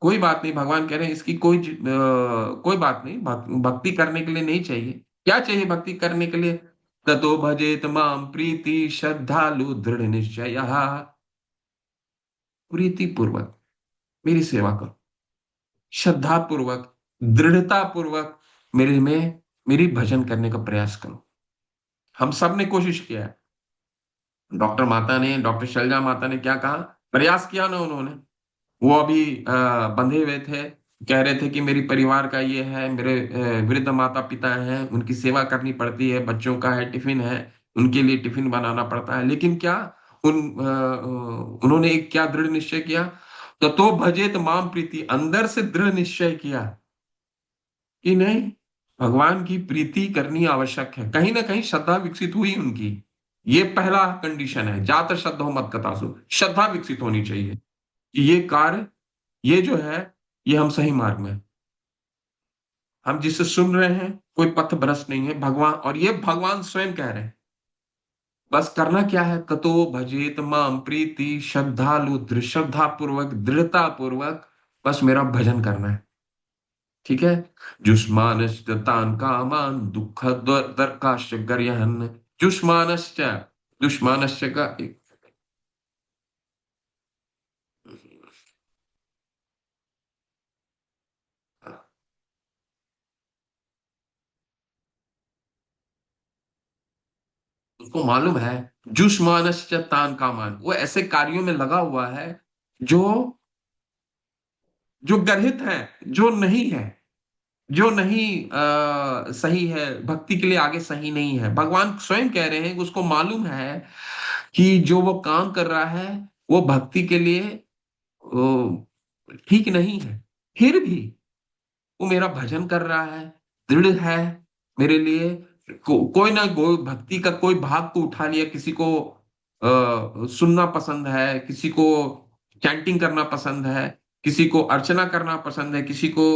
कोई बात नहीं। भगवान कह रहे हैं इसकी कोई बात नहीं, भक्ति करने के लिए नहीं चाहिए। क्या चाहिए भक्ति करने के लिए? ततो भजेत माम प्रीति श्रद्धालु दृढ़ निश्चय, प्रीति पूर्वक मेरी सेवा करो, श्रद्धा पूर्वक, दृढ़ता पूर्वक मेरी भजन करने का प्रयास करो। हम सब ने कोशिश किया है। डॉक्टर शैलजा माता ने क्या कहा, प्रयास किया ना उन्होंने। वो अभी बंधे हुए थे, कह रहे थे कि मेरी परिवार का ये है, मेरे वृद्ध माता पिता हैं, उनकी सेवा करनी पड़ती है, बच्चों का है टिफिन है, उनके लिए टिफिन बनाना पड़ता है। लेकिन क्या उन्होंने एक क्या दृढ़ निश्चय किया, तो भजेत माम प्रीति, अंदर से दृढ़ निश्चय किया कि नहीं, भगवान की प्रीति करनी आवश्यक है। कहीं ना कहीं श्रद्धा विकसित हुई उनकी। ये पहला कंडीशन है, जात श्रद्धा मत कथासु, श्रद्धा विकसित होनी चाहिए कि ये कार्य, ये जो है, ये हम सही मार्ग में, हम जिसे सुन रहे हैं कोई पथ भ्रष्ट नहीं है भगवान, और ये भगवान स्वयं कह रहे हैं। बस करना क्या है, ततो भजेत माम प्रीति श्रद्धालु, श्रद्धा पूर्वक, दृढ़ता पूर्वक बस मेरा भजन करना है। ठीक है। जुष्मानश्च तान् कामान् दुःख दर्काश्च गर्यन्, जुष्मानश्च, दुष्मानश्च का उसको मालूम है जुष्मानश्च तान कामान, वो ऐसे कार्यों में लगा हुआ है जो जो गर्हित है, जो नहीं है, जो नहीं सही है, भक्ति के लिए आगे सही नहीं है। भगवान स्वयं कह रहे हैं कि उसको मालूम है कि जो वो काम कर रहा है वो भक्ति के लिए ठीक नहीं है, फिर भी वो मेरा भजन कर रहा है, दृढ़ है मेरे लिए। कोई ना कोई भक्ति का कोई भाग को उठा लिया, किसी को सुनना पसंद है, किसी को चैंटिंग करना पसंद है, किसी को अर्चना करना पसंद है, किसी को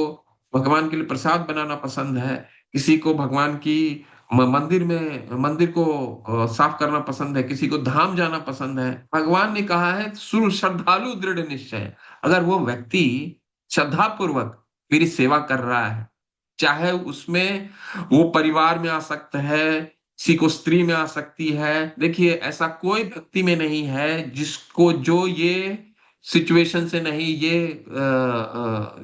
भगवान के लिए प्रसाद बनाना पसंद है, किसी को भगवान की मंदिर को साफ करना पसंद है, किसी को धाम जाना पसंद है। भगवान ने कहा है श्रद्धालु दृढ़ निश्चय, अगर वो व्यक्ति श्रद्धा पूर्वक मेरी सेवा कर रहा है, चाहे उसमें वो परिवार में आ सकता है, किसी को स्त्री में आ सकती है। देखिए ऐसा कोई व्यक्ति में नहीं है जिसको जो ये सिचुएशन से नहीं, ये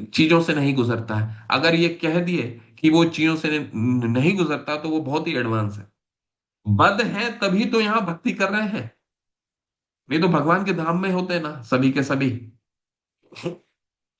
चीजों से नहीं गुजरता है। अगर ये कह दिए कि वो चीजों से नहीं गुजरता तो वो बहुत ही एडवांस है। बद्ध है तभी तो यहाँ भक्ति कर रहे हैं, नहीं तो भगवान के धाम में होते ना सभी के सभी।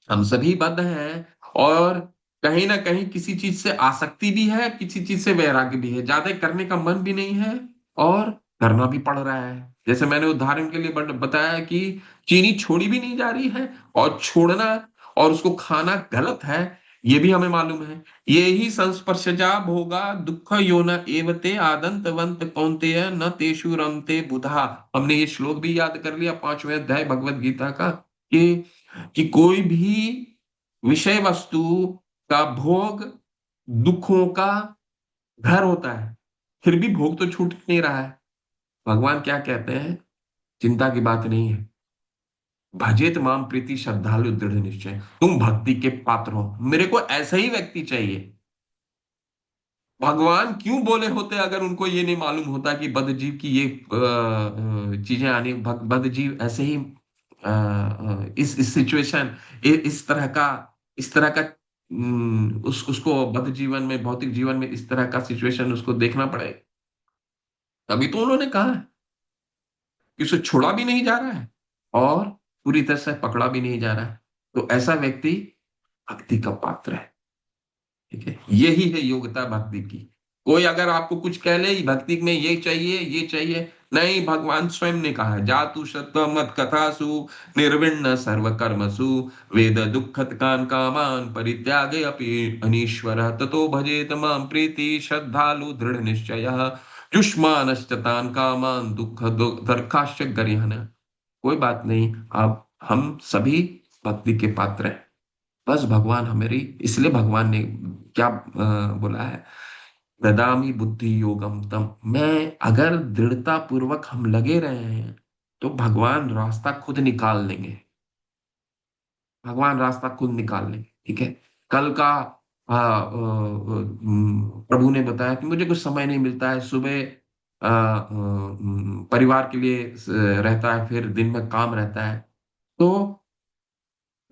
हम सभी बद्ध हैं और कहीं ना कहीं किसी चीज से आसक्ति भी है, किसी चीज से वैराग्य भी है, ज्यादा करने का मन भी नहीं है और करना भी पड़ रहा है। जैसे मैंने उदाहरण के लिए बताया कि चीनी छोड़ी भी नहीं जा रही है, और छोड़ना और उसको खाना गलत है ये भी हमें मालूम है। ये ही संस्पर्शजा भोगा दुख योन एवते आदंतवंत कौन्तेय न तेषु रमते बुधा। हमने ये श्लोक भी याद कर लिया 5वें अध्याय भगवत गीता का, कि कोई भी विषय वस्तु का भोग दुखों का घर होता है, फिर भी भोग तो छूट नहीं रहा है। भगवान क्या कहते हैं, चिंता की बात नहीं है, भजेत माम प्रीति श्रद्धालु दृढ़ निश्चय, तुम भक्ति के पात्र हो, मेरे को ऐसा ही व्यक्ति चाहिए। भगवान क्यों बोले होते अगर उनको ये नहीं मालूम होता कि बद्ध जीव की ये चीजें आनी, बद्ध जीव ऐसे ही इस सिचुएशन, इस तरह का उसको बद्ध जीवन में, भौतिक जीवन में इस तरह का सिचुएशन उसको देखना पड़ेगा। तभी तो उन्होंने कहा है कि उसे छोड़ा भी नहीं जा रहा है और पूरी तरह से पकड़ा भी नहीं जा रहा है, तो ऐसा व्यक्ति भक्ति का पात्र है। ठीक है, यही है योग्यता भक्ति की। कोई अगर आपको कुछ कह ले भक्ति में ये चाहिए ये चाहिए, नहीं, भगवान स्वयं ने कहा है जातु सत्व मत कथासु निर्विण्ण सर्व कर्मसु वेद दुखत कान कामान परित्यागे अपि अनीश्वर ततो भजेत माम प्रीति श्रद्धालु दृढ़ निश्चय युष्मानश्च तान कामान दुख दर्खाश्च गरिहन। कोई बात नहीं, अब हम सभी भक्ति के पात्र हैं, बस भगवान हमारी, इसलिए भगवान ने क्या बोला है, ददामि बुद्धि योगम तम। मैं अगर दृढ़ता पूर्वक हम लगे रहे हैं तो भगवान रास्ता खुद निकाल देंगे, भगवान रास्ता खुद निकाल लेंगे। ठीक है, कल का प्रभु ने बताया कि मुझे कुछ समय नहीं मिलता है, सुबह परिवार के लिए रहता है, फिर दिन में काम रहता है। तो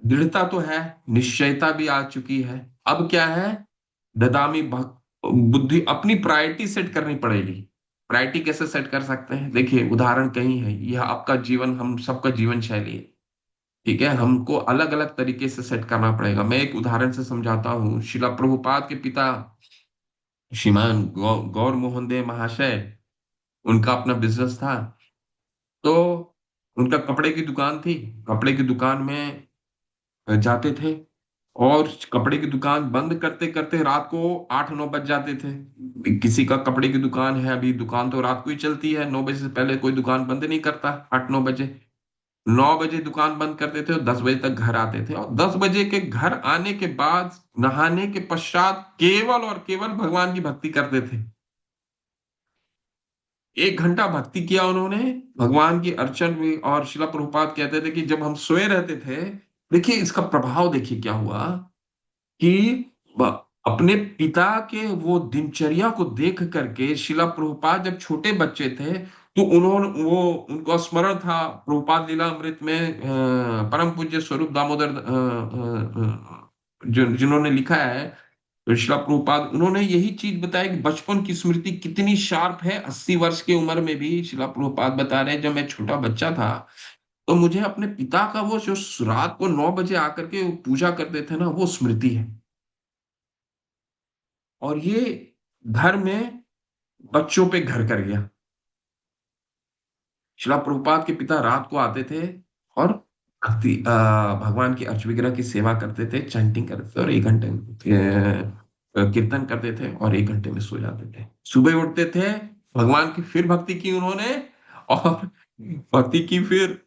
दृढ़ता तो है, निश्चयता भी आ चुकी है, अब क्या है, ददामी बुद्धि, अपनी प्रायोरिटी सेट करनी पड़ेगी। प्रायोरिटी कैसे सेट कर सकते हैं, देखिए उदाहरण कहीं है, यह आपका जीवन, हम सबका जीवन शैली है। ठीक है, हमको अलग अलग तरीके से सेट करना पड़ेगा। मैं एक उदाहरण से समझाता हूँ। शिला प्रभुपाद के पिता श्रीमान गौर मोहन देव महाशय, उनका अपना बिजनेस था, तो उनका कपड़े की दुकान थी। कपड़े की दुकान में जाते थे और कपड़े की दुकान बंद करते करते रात को 8-9 बज जाते थे। किसी का कपड़े की दुकान है, अभी दुकान तो रात को ही चलती है, 9 बजे से पहले कोई दुकान बंद नहीं करता। 8-9 बजे, 9 बजे दुकान बंद करते थे और 10 बजे तक घर आते थे, और 10 बजे के घर आने के बाद नहाने के पश्चात केवल और केवल भगवान की भक्ति करते थे। 1 घंटा भक्ति किया उन्होंने, भगवान की अर्चन में। और शिला प्रभुपाद कहते थे कि जब हम सोए रहते थे, देखिए इसका प्रभाव, देखिए क्या हुआ कि अपने पिता के वो दिनचर्या को देख करके शिला प्रभुपाद जब छोटे बच्चे थे तो उनको स्मरण था प्रभुपाद लीला अमृत में परम पूज्य स्वरूप दामोदर जिन्होंने लिखा है तो शिला प्रभुपाद उन्होंने यही चीज बताया कि बचपन की स्मृति कितनी शार्प है। 80 वर्ष की उम्र में भी शिला प्रभुपाद बता रहे हैं, जब मैं छोटा बच्चा था तो मुझे अपने पिता का वो जो रात को 9 बजे आकर के वो पूजा करते थे ना, वो स्मृति है। और ये घर में बच्चों पे घर कर गया। शिला प्रभुपाद के पिता रात को आते थे और भगवान की अर्च विग्रह की सेवा करते थे, चैंटिंग करते थे और 1 घंटे कीर्तन करते थे और 1 घंटे में सो जाते थे। सुबह उठते थे, भगवान की फिर भक्ति की उन्होंने, और भक्ति की फिर,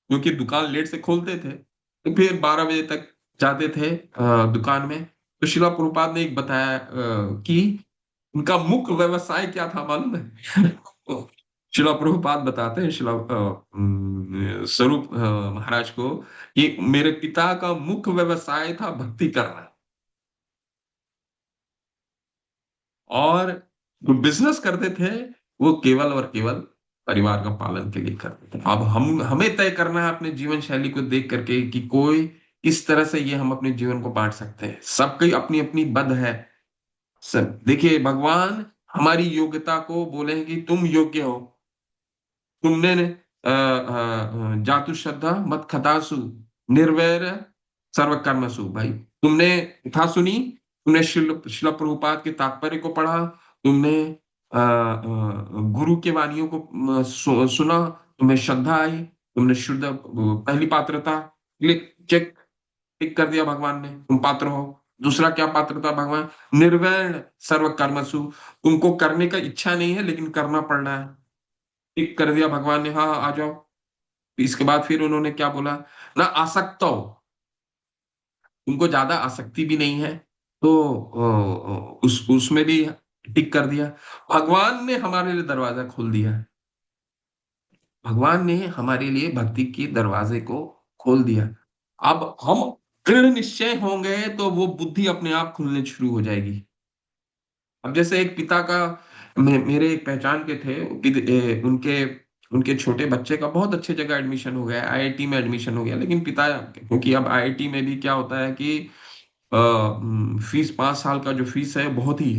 क्योंकि दुकान लेट से खोलते थे तो फिर 12 बजे तक जाते थे दुकान में। तो शिला प्रभुपाद ने एक बताया कि उनका मुख्य व्यवसाय क्या था मालूम है? शिला प्रभुपाद बताते हैं स्वरूप महाराज को कि मेरे पिता का मुख्य व्यवसाय था भक्ति करना, और जो बिजनेस करते थे वो केवल और केवल परिवार का पालन के लिए करते थे। अब हमें तय करना है अपने जीवन शैली को देख करके कि कोई किस तरह से ये हम अपने जीवन को बांट सकते हैं। सबकी अपनी अपनी बद है। सब देखिए, भगवान हमारी योग्यता को बोले हैं कि तुम योग्य हो, तुमने जातु श्रद्धा मत खतासु निर्वैर सर्व कर्मसु। भाई, तुमने कथा सुनी, तुमने शिला प्रभुपाद के तात्पर्य को पढ़ा, तुमने गुरु के वाणियों को सुना, तुम्हें श्रद्धा आई, तुमने शुद्ध पहली पात्रता क्लिक चेक टिक कर दिया भगवान ने, तुम पात्र हो। दूसरा क्या पात्रता भगवान? निर्वैर सर्व कर्मसु, तुमको करने का इच्छा नहीं है लेकिन करना पड़ना है, टिक कर दिया भगवान ने, हाँ आ जाओ। इसके बाद फिर उन्होंने क्या बोला? ना आसक्त हो, तुमको ज्यादा आसक्ति भी नहीं है, तो उसमें भी टिक कर दिया। भगवान ने हमारे लिए दरवाजा खोल दिया है। भगवान ने हमारे लिए भक्ति के दरवाजे को खोल दिया। अब हम दृढ़ निश्चय होंगे तो वो बुद्धि अपने आप खुलने शुरू हो जाएगी। अब जैसे एक पिता का, मेरे एक पहचान के थे, उनके उनके छोटे बच्चे का बहुत अच्छे जगह एडमिशन हो गया, आईआईटी में एडमिशन हो गया, लेकिन पिता, क्योंकि अब आईआईटी में भी क्या होता है कि फीस 5 साल का जो फीस है बहुत ही,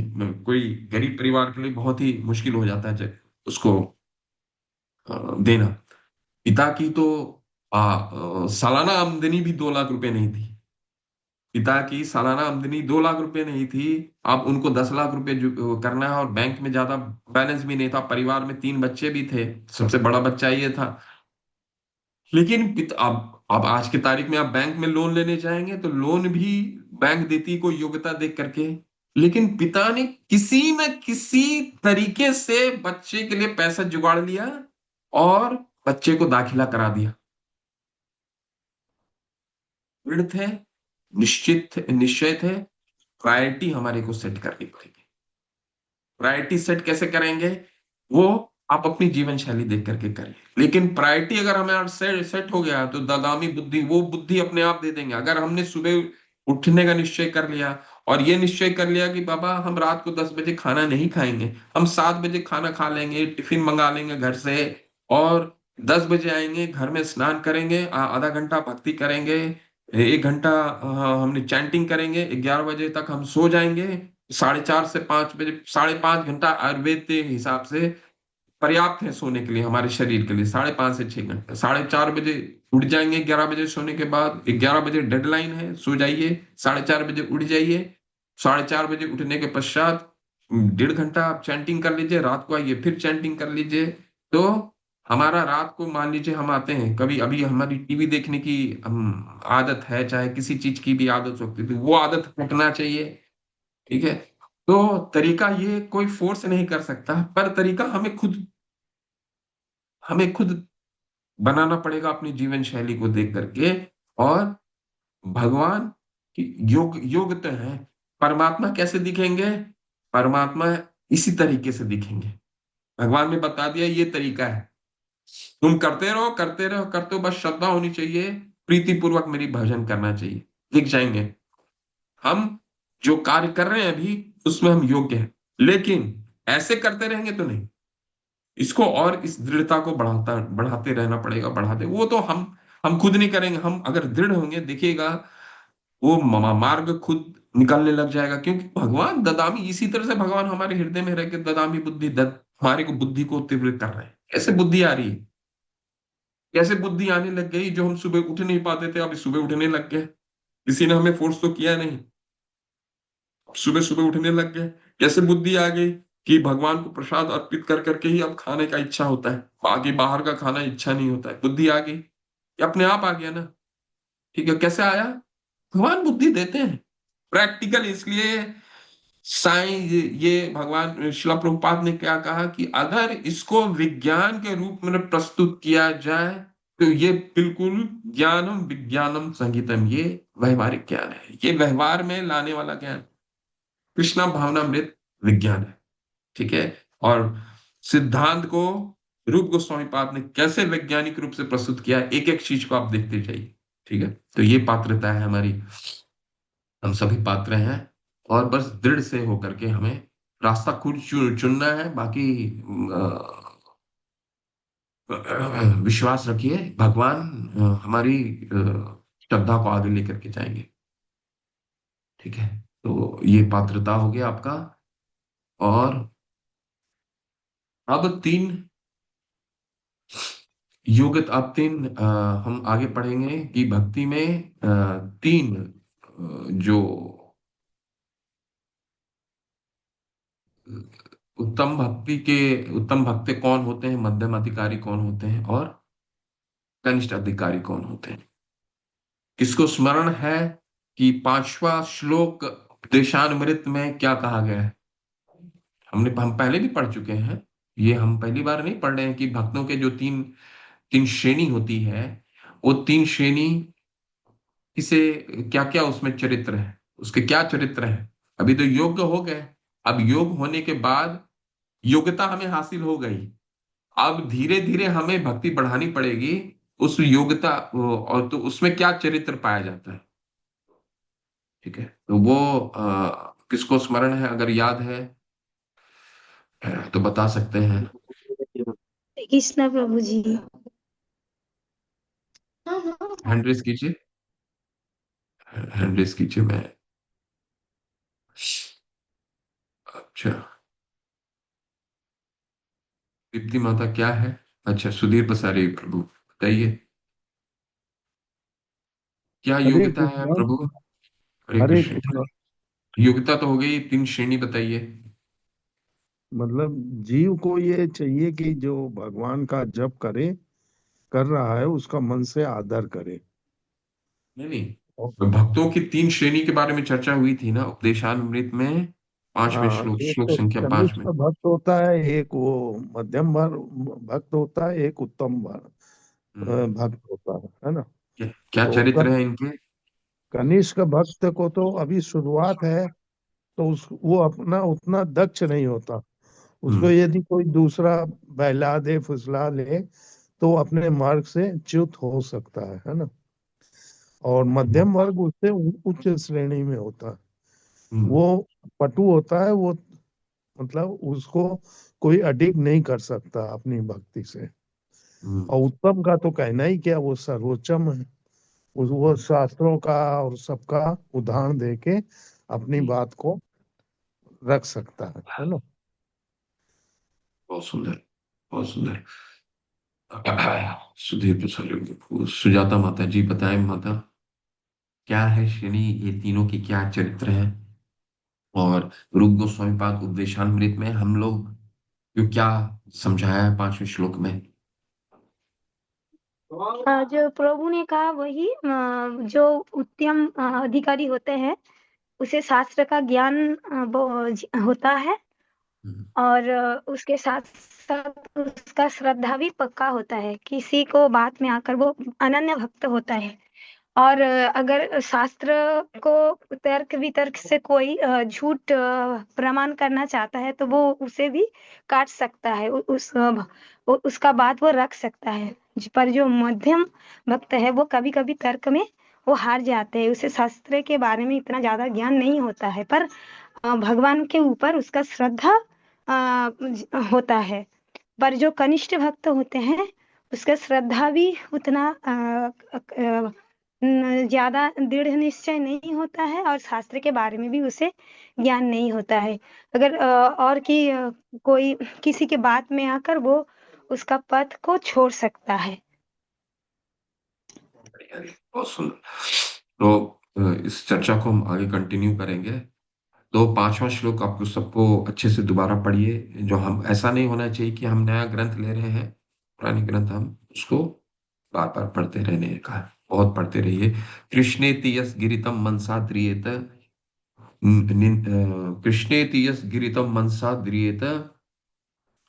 कोई गरीब परिवार के लिए बहुत ही मुश्किल हो जाता है उसको देना। पिता की तो सालाना आमदनी भी 2 लाख रुपए नहीं थी। पिता की सालाना आमदनी 2 लाख रुपए नहीं थी। अब उनको 10 लाख रुपए करना है, और बैंक में ज्यादा बैलेंस भी नहीं था, परिवार में 3 बच्चे भी थे, सबसे बड़ा बच्चा ये था। लेकिन अब आज की तारीख में आप बैंक में लोन लेने जाएंगे तो लोन भी बैंक देती कोई योग्यता देख करके, लेकिन पिता ने किसी न किसी तरीके से बच्चे के लिए पैसा जुगाड़ लिया और बच्चे को दाखिला करा दिया। दृढ़ थे, निश्चय थे, प्रायोरिटी हमारे को सेट करनी पड़ेगी। प्रायोरिटी सेट कैसे करेंगे? वो आप अपनी जीवन शैली देख करके करें। लेकिन प्रायोरिटी अगर हमें सेट हो गया तो दादामी बुद्धि, वो बुद्धि अपने आप दे देंगे। अगर हमने सुबह उठने का निश्चय कर लिया और ये निश्चय कर लिया कि बाबा हम रात को 10 बजे खाना नहीं खाएंगे, हम 7 बजे खाना खा लेंगे, टिफिन मंगा लेंगे घर से, और 10 बजे आएंगे, घर में स्नान करेंगे, आधा घंटा भक्ति करेंगे, 1 घंटा हमने चैंटिंग करेंगे, 11 बजे तक हम सो जाएंगे, 4:30 से 5 बजे, 5.5 घंटा आयुर्वेद के हिसाब से पर्याप्त है सोने के लिए, हमारे शरीर के लिए 5.5 से 6 घंटे। 4:30 बजे उठ जाएंगे, 11 बजे सोने के बाद, 11 बजे डेडलाइन है, सो जाइए, 4:30 बजे उठ जाइए, 4:30 बजे उठने के पश्चात 1.5 घंटा आप चैंटिंग कर लीजिए, रात को आइए फिर चैंटिंग कर लीजिए। तो हमारा रात को, मान लीजिए हम आते हैं कभी, अभी हमारी टीवी देखने की आदत है, चाहे किसी चीज की भी आदत होती थी, वो आदत हटना चाहिए। ठीक है, तो तरीका ये कोई फोर्स नहीं कर सकता, पर तरीका हमें खुद बनाना पड़ेगा अपनी जीवन शैली को देख करके। और भगवान की योग तो है। परमात्मा कैसे दिखेंगे? परमात्मा इसी तरीके से दिखेंगे। भगवान ने बता दिया ये तरीका है, तुम करते रहो करते रहो करते हो, बस श्रद्धा होनी चाहिए, प्रीति पूर्वक मेरी भजन करना चाहिए, दिख जाएंगे। हम जो कार्य कर रहे हैं अभी उसमें हम योग्य हैं, लेकिन ऐसे करते रहेंगे तो नहीं, इसको और इस दृढ़ता को बढ़ाते रहना पड़ेगा, बढ़ाते। वो तो हम खुद नहीं करेंगे। हम अगर दृढ़ होंगे, देखिएगा वो मार्ग खुद निकलने लग जाएगा, क्योंकि भगवान ददामी, इसी तरह से भगवान हमारे हृदय में रह के ददामी बुद्धि हमारे को बुद्धि को तीव्र कर रहे हैं। कैसे बुद्धि आ रही है, कैसे बुद्धि आने लग गई? जो हम सुबह उठ नहीं पाते थे, अब सुबह उठने लग गए। किसी ने हमें फोर्स तो किया नहीं, सुबह सुबह उठने लग गए। कैसे बुद्धि आ गई कि भगवान को प्रसाद अर्पित कर करके ही अब खाने का इच्छा होता है, बाकी बाहर का खाना इच्छा नहीं होता है। बुद्धि आ गई, ये अपने आप आ गया ना। ठीक है, कैसे आया? भगवान बुद्धि देते हैं प्रैक्टिकल। इसलिए साइंस, ये भगवान शिला प्रभुपाद ने क्या कहा कि अगर इसको विज्ञान के रूप में प्रस्तुत किया जाए तो ये बिल्कुल ज्ञानम विज्ञानम संगीतम, ये व्यवहारिक ज्ञान है, ये व्यवहार में लाने वाला ज्ञान, कृष्णा भावनामृत विज्ञान है। ठीक है, और सिद्धांत को रूप गोस्वामी पाद ने कैसे वैज्ञानिक रूप से प्रस्तुत किया, एक एक चीज को आप देखते जाइए। ठीक है, तो ये पात्रता है हमारी, हम सभी पात्र हैं, और बस दृढ़ से होकर के हमें रास्ता खुद चुनना है। बाकी विश्वास रखिए, भगवान हमारी श्रद्धा को आगे लेकर के जाएंगे। ठीक है, तो ये पात्रता हो गया आपका। और अब हम आगे पढ़ेंगे कि भक्ति में तीन जो उत्तम भक्त कौन होते हैं, मध्यम अधिकारी कौन होते हैं, और कनिष्ठ अधिकारी कौन होते हैं। किसको स्मरण है कि 5वां श्लोक उपदेशामृत में क्या कहा गया है? हम पहले भी पढ़ चुके हैं, ये हम पहली बार नहीं पढ़ रहे हैं कि भक्तों के जो तीन तीन श्रेणी होती है, वो तीन श्रेणी किसे, क्या क्या उसमें चरित्र है, उसके क्या चरित्र है। अभी तो योग्य हो गए, अब योग होने के बाद योग्यता हमें हासिल हो गई, अब धीरे धीरे हमें भक्ति बढ़ानी पड़ेगी उस योग्यता, और तो उसमें क्या चरित्र पाया जाता है। ठीक है, तो वो किसको स्मरण है, अगर याद है तो बता सकते हैं। कृष्ण प्रभु जी। हैंड रेस कीजिए, हैंड रेस कीजिए। मैं अच्छा, दीप्ति माता क्या है? अच्छा, सुधीर पसारी प्रभु, बताइए क्या हरे योग्यता है कृष्णा। प्रभु? हरे हरे कृष्ण। कृष्णा। योग्यता तो हो गई, तीन श्रेणी बताइए। मतलब जीव को ये चाहिए कि जो भगवान का जप कर रहा है उसका मन से आदर करे। नहीं नहीं, और तो भक्तों की तीन श्रेणी के बारे में चर्चा हुई थी ना उपदेशामृत में, 5वें हाँ, श्लोक, एक श्लोक तो संख्या 5 कनिष्ठ में। भक्त होता है, एक वो मध्यम भक्त होता है, एक उत्तम हम्म, भक्त होता है ना। क्या तो चरित्र है इनके? कनिष्क भक्त को तो अभी शुरुआत है, तो वो अपना उतना दक्ष नहीं होता। उसको हम्म, यदि कोई दूसरा बहला दे फुसला ले तो अपने मार्ग से च्युत हो सकता है ना। और मध्यम वर्ग उससे उच्च श्रेणी में होता है। हम्म, वो पटु होता है, वो मतलब उसको कोई अडिग नहीं कर सकता अपनी भक्ति से। हम्म, और उत्तम का तो कहना ही क्या, वो सर्वोच्चम है। वो शास्त्रों का और सबका उदाहरण देके अपनी बात को रख सकता है ना। बहुत सुंदर, बहुत सुंदर। सुधीर प्रसाद, सुजाता माता जी बताएं माता, क्या है श्रेणी, ये तीनों के क्या चरित्र है, और रूप गोस्वामी पाद उपदेशामृत में हम लोग जो क्या समझाया है 5वें श्लोक में। जो प्रभु ने कहा वही, जो उत्तम अधिकारी होते हैं उसे शास्त्र का ज्ञान होता है, हम्म, और उसके साथ साथ उसका श्रद्धा भी पक्का होता है, किसी को बात में आकर वो अनन्य भक्त होता है। और अगर शास्त्र को तर्क वितर्क से कोई झूठ प्रमाण करना चाहता है तो वो उसे भी काट सकता है, उसका बात वो रख सकता है। पर जो मध्यम भक्त है वो कभी कभी तर्क में वो हार जाते हैं, उसे शास्त्र के बारे में इतना ज्यादा ज्ञान नहीं होता है, पर भगवान के ऊपर उसका श्रद्धा होता है। पर जो कनिष्ठ भक्त होते हैं उसका श्रद्धा भी उतना ज्यादा दृढ़ निश्चय नहीं होता है और शास्त्र के बारे में भी उसे ज्ञान नहीं होता है। अगर कोई किसी के बात में आकर वो उसका पथ को छोड़ सकता है। बहुत सुंदर। तो इस चर्चा को हम आगे कंटिन्यू करेंगे। तो पांचवा श्लोक आपको सबको अच्छे से दोबारा पढ़िए। जो हम ऐसा नहीं होना चाहिए कि हम नया ग्रंथ ले रहे हैं, पुरानी ग्रंथ हम उसको बार बार पढ़ते रहने का, बहुत पढ़ते रहिए। कृष्णेति यस् गिरितम मनसा द्रियेत, कृष्णेति यस् गिरितम मनसा द्रियेत,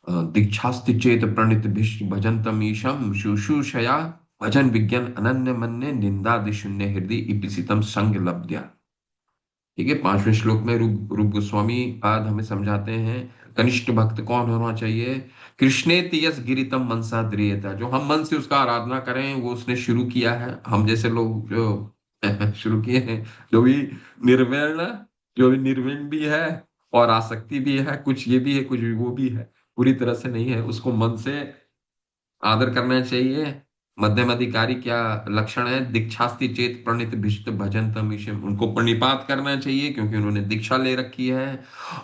दीक्षास्ति चेत प्रणित भजन्तम ईशम शुश्रूषया भजन विज्ञान अनन्य मन्य निंदादि शून्य हृदय इपिसितम संग लब्ध्या। ठीक है, पांचवें श्लोक में रूप रूप गोस्वामी पाद हमें समझाते हैं कनिष्ठ भक्त कौन होना चाहिए। कृष्णे तियस गिरितम मनसा द्रियता, जो हम मन से उसका आराधना करें, वो उसने शुरू किया है। हम जैसे लोग जो शुरू किए हैं, जो भी निर्वर्ण, जो भी निर्विण भी है और आसक्ति भी है, कुछ ये भी है कुछ वो भी है, पूरी तरह से नहीं है, उसको मन से आदर करना चाहिए। मध्यम अधिकारी क्या लक्षण है? दीक्षास्ति चेत प्रणित भिष्ट भजन तमीशम, उनको प्रणिपात करना चाहिए क्योंकि उन्होंने दीक्षा ले रखी है।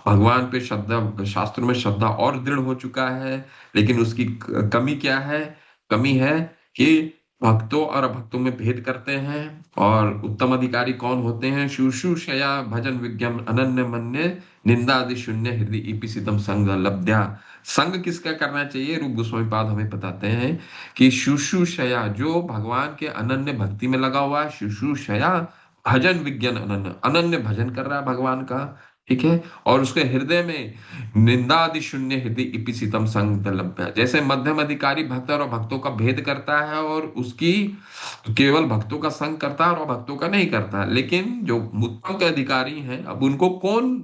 भगवान पे श्रद्धा, शास्त्रों में श्रद्धा और दृढ़ हो चुका है। लेकिन उसकी कमी क्या है? कमी है कि भक्तों और अभक्तों में भेद करते हैं। और उत्तम अधिकारी कौन होते हैं? शुश्रूषया भजन विज्ञान अनन्य मन्य निंदा आदि शून्य हृदय इपिसितम संग लब्ध्या। संग किसका करना चाहिए? रूप गोस्वामी पाद हमें बताते हैं कि शुश्रूषया, जो भगवान के अनन्य भक्ति में लगा हुआ है, शुश्रूषया भजन विज्ञान अनन्य, अनन्य भजन कर रहा है भगवान का, ठीक है, और उसके हृदय में निंदादि शून्य हृदय इपिसितम संग लभ्य। जैसे मध्यम अधिकारी भक्त और भक्तों का भेद करता है और उसकी केवल भक्तों का संग करता है और भक्तों का नहीं करता, लेकिन जो उत्तम के अधिकारी हैं, अब उनको कौन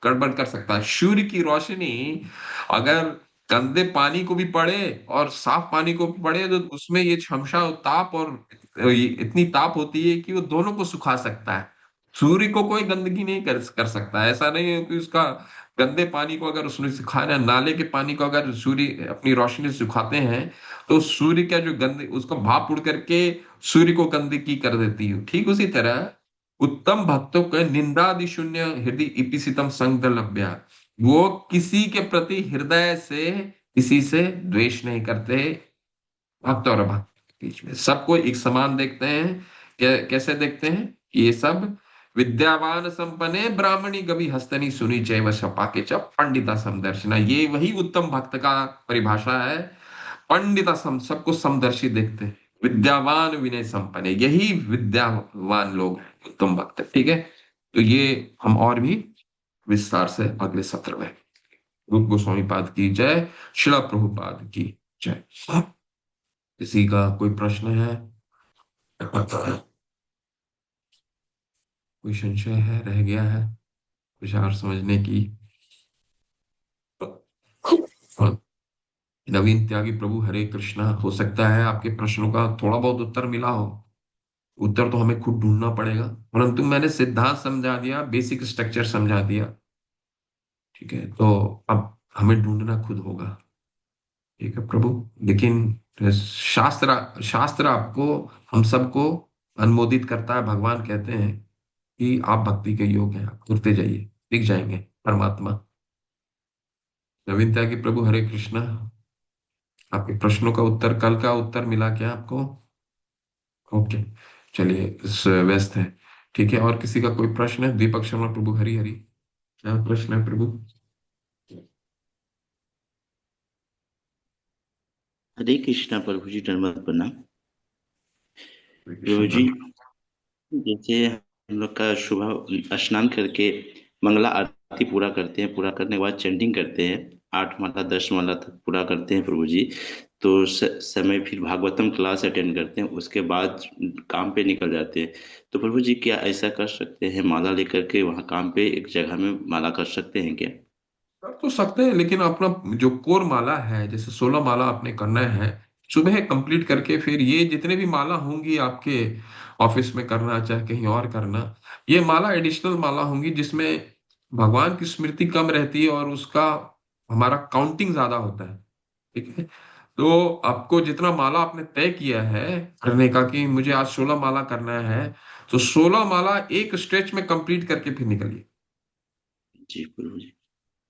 गड़बड़ कर सकता है? सूर्य की रोशनी अगर गंदे पानी को भी पड़े और साफ पानी को भी पड़े, तो उसमें ये क्षमता ताप और ये इतनी ताप होती है कि वो दोनों को सुखा सकता है। सूर्य को कोई गंदगी नहीं कर सकता। ऐसा नहीं है कि उसका गंदे पानी को अगर उसने सुखाना, नाले के पानी को अगर सूर्य अपनी रोशनी से सुखाते हैं, तो सूर्य का जो गंदे, उसका भाप उड़ करके सूर्य को गंदगी कर देती है। ठीक उसी तरह उत्तम भक्तों के निंदादि शून्य हृदय इपिसितम संग लभ्या, वो किसी के प्रति हृदय से किसी से द्वेष नहीं करते। भक्त और अभक्त के बीच में सबको एक समान देखते हैं। कैसे देखते हैं? कि ये सब विद्यावान संपन्ने ब्राह्मणी गवि हस्तनी सुनी चैव शपाके च पंडिता समदर्शना, ये वही उत्तम भक्त का परिभाषा है। पंडिता सबको समदर्शी देखते हैं। विद्यावान विनय संपन्न, यही विद्यावान लोग हैं, उत्तम भक्त। ठीक है, तो ये हम और भी विस्तार से अगले सत्र में। रूप गोस्वामी पाद की जय, शिला प्रभुपाद की जय। किसी का कोई प्रश्न है? कोई संशय है, रह गया है विचार समझने की? नवीन त्यागी प्रभु हरे कृष्णा, हो सकता है आपके प्रश्नों का थोड़ा बहुत उत्तर मिला हो। उत्तर तो हमें खुद ढूंढना पड़ेगा, परंतु मैंने सिद्धांत समझा दिया, बेसिक स्ट्रक्चर समझा दिया। ठीक है, तो अब हमें ढूंढना खुद होगा। ठीक है प्रभु, लेकिन शास्त्र शास्त्र आपको, हम सबको अनुमोदित करता है। भगवान कहते हैं कि आप भक्ति के योग्य हैं, आप करते जाइए, दिख जाएंगे परमात्मा। नवीन त्यागी प्रभु हरे कृष्णा, आपके प्रश्नों का उत्तर, कल का उत्तर मिला क्या आपको? ओके, चलिए, व्यस्त है। ठीक है, और किसी का कोई प्रश्न है? दीपक शर्मा प्रभु हरि हरि, क्या प्रश्न है प्रभु? हरे कृष्णा प्रभु जी, धन्यवाद प्रणाम। हरे प्रभु कृष्ण। जी, जैसे हम लोग का सुबह स्नान करके मंगला आरती पूरा करते हैं, पूरा करने के बाद चैंटिंग करते हैं, 8 माला 10 माला तक पूरा करते हैं प्रभु जी। तो समय फिर भागवतम क्लास अटेंड करते हैं, उसके बाद काम पे निकल जाते हैं। तो प्रभु जी, क्या ऐसा कर सकते हैं, माला लेकर के वहाँ काम पे एक जगह में माला कर सकते हैं क्या? कर तो सकते हैं, लेकिन अपना जो कोर माला है, जैसे 16 माला आपने करना है, सुबह कंप्लीट करके फिर ये जितने भी माला होंगी आपके ऑफिस में करना, चाहे कहीं और करना, ये माला एडिशनल माला होंगी जिसमें भगवान की स्मृति कम रहती है और उसका हमारा काउंटिंग ज्यादा होता है। ठीक है, तो आपको जितना माला आपने तय किया है करने का कि मुझे आज 16 माला करना है, तो 16 माला एक स्ट्रेच में कंप्लीट करके फिर निकलिए। जी प्रभु जी।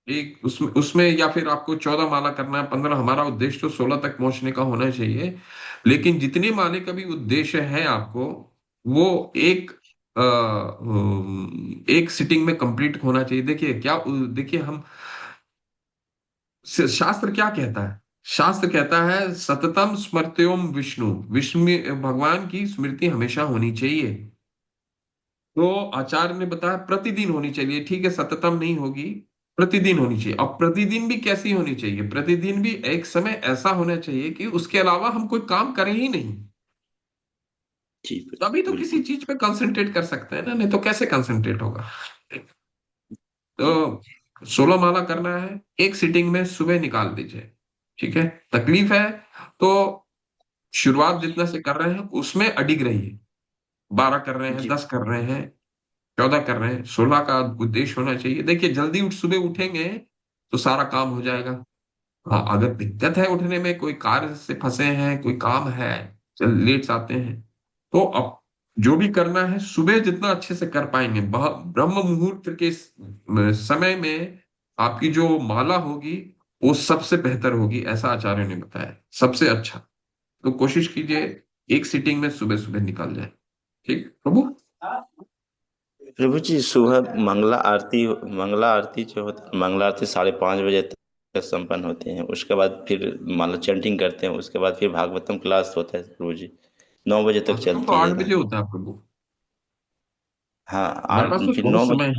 एक उसमें या फिर आपको 14 माला करना है, 15, हमारा उद्देश्य तो 16 तक पहुंचने का होना चाहिए। लेकिन जितने माले का भी उद्देश्य है आपको, वो एक सिटिंग में कंप्लीट होना चाहिए। देखिए क्या, देखिए हम, शास्त्र क्या कहता है? शास्त्र कहता है सततम स्मर्त्योम विष्णु, विष्णु भगवान की स्मृति हमेशा होनी चाहिए। तो आचार्य ने बताया प्रतिदिन होनी चाहिए। ठीक है, सततम नहीं होगी, प्रतिदिन होनी चाहिए। अब प्रतिदिन भी कैसी होनी चाहिए? प्रतिदिन भी एक समय ऐसा होना चाहिए कि उसके अलावा हम कोई काम करें ही नहीं। जी तभी तो किसी बिल्कुल। चीज पे कंसंट्रेट कर सकते हैं ना, नहीं तो कैसे कंसंट्रेट होगा? जी तो 16 माला करना है, एक सिटिंग में सुबह निकाल दीजिए। ठीक है, तकलीफ है तो शुरुआत जितना से कर रहे हैं उसमें अडिग रहिए। 12 कर रहे हैं, जी 10 कर रहे हैं, 14 कर रहे हैं, 16 का उद्देश्य होना चाहिए। देखिए जल्दी सुबह उठेंगे तो सारा काम हो जाएगा। हाँ, अगर दिक्कत है उठने में, कोई कार्य से फंसे हैं, कोई काम है, चल लेट आते हैं, तो अब जो भी करना है सुबह जितना अच्छे से कर पाएंगे, ब्रह्म मुहूर्त के समय में आपकी जो माला होगी वो सबसे बेहतर होगी, ऐसा आचार्य ने बताया, सबसे अच्छा। तो कोशिश कीजिए एक सिटिंग में सुबह सुबह निकल जाए। ठीक प्रभु। प्रभु जी, सुबह मंगला आरती जो होती, मंगला आरती 5:30 बजे तक संपन्न होते हैं। उसके बाद फिर माला चैंटिंग करते हैं। उसके बाद फिर भागवतम क्लास होता है प्रभु जी, 9 बजे तक भागवतम तो चलती है 8 ना। बजे होता है प्रभु। हाँ हमारे पास तो फिर बहुत 9 बजे। समय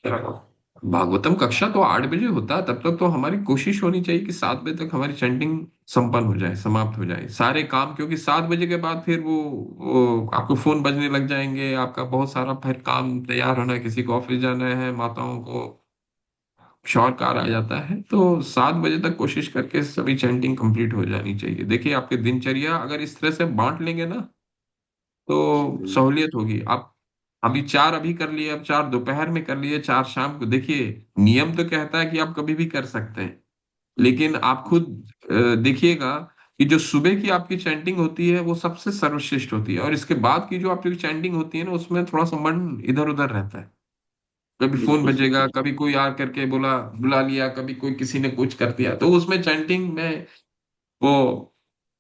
है। भागवतम कक्षा तो 8 बजे होता है, तब तक तो हमारी कोशिश होनी चाहिए कि 7 बजे तक हमारी चैंटिंग संपन्न हो जाए, समाप्त हो जाए सारे काम। क्योंकि 7 बजे के बाद फिर वो आपको फोन बजने लग जाएंगे, आपका बहुत सारा फिर काम तैयार होना है, किसी को ऑफिस जाना है, माताओं को शौर कार आ जाता है। तो 7 बजे तक कोशिश करके सभी चैंटिंग कंप्लीट हो जानी चाहिए। देखिए आपकी दिनचर्या अगर इस तरह से बांट लेंगे ना, जी तो प्रभु जी। सहूलियत होगी। आप अभी 4 अभी कर लिए, अब 4 दोपहर में कर लिए, 4 शाम को। देखिए नियम तो कहता है कि आप कभी भी कर सकते हैं, लेकिन आप खुद देखिएगा कि जो सुबह की आपकी चैंटिंग होती है वो सबसे सर्वश्रेष्ठ होती है, और इसके बाद की जो आपकी चैंटिंग होती है ना, उसमें थोड़ा सा मन इधर उधर रहता है। कभी फोन बिल्कुल बजेगा, बिल्कुल। कभी कोई आ करके बुला लिया, कभी कोई किसी ने कुछ कर दिया, तो उसमें चैंटिंग में वो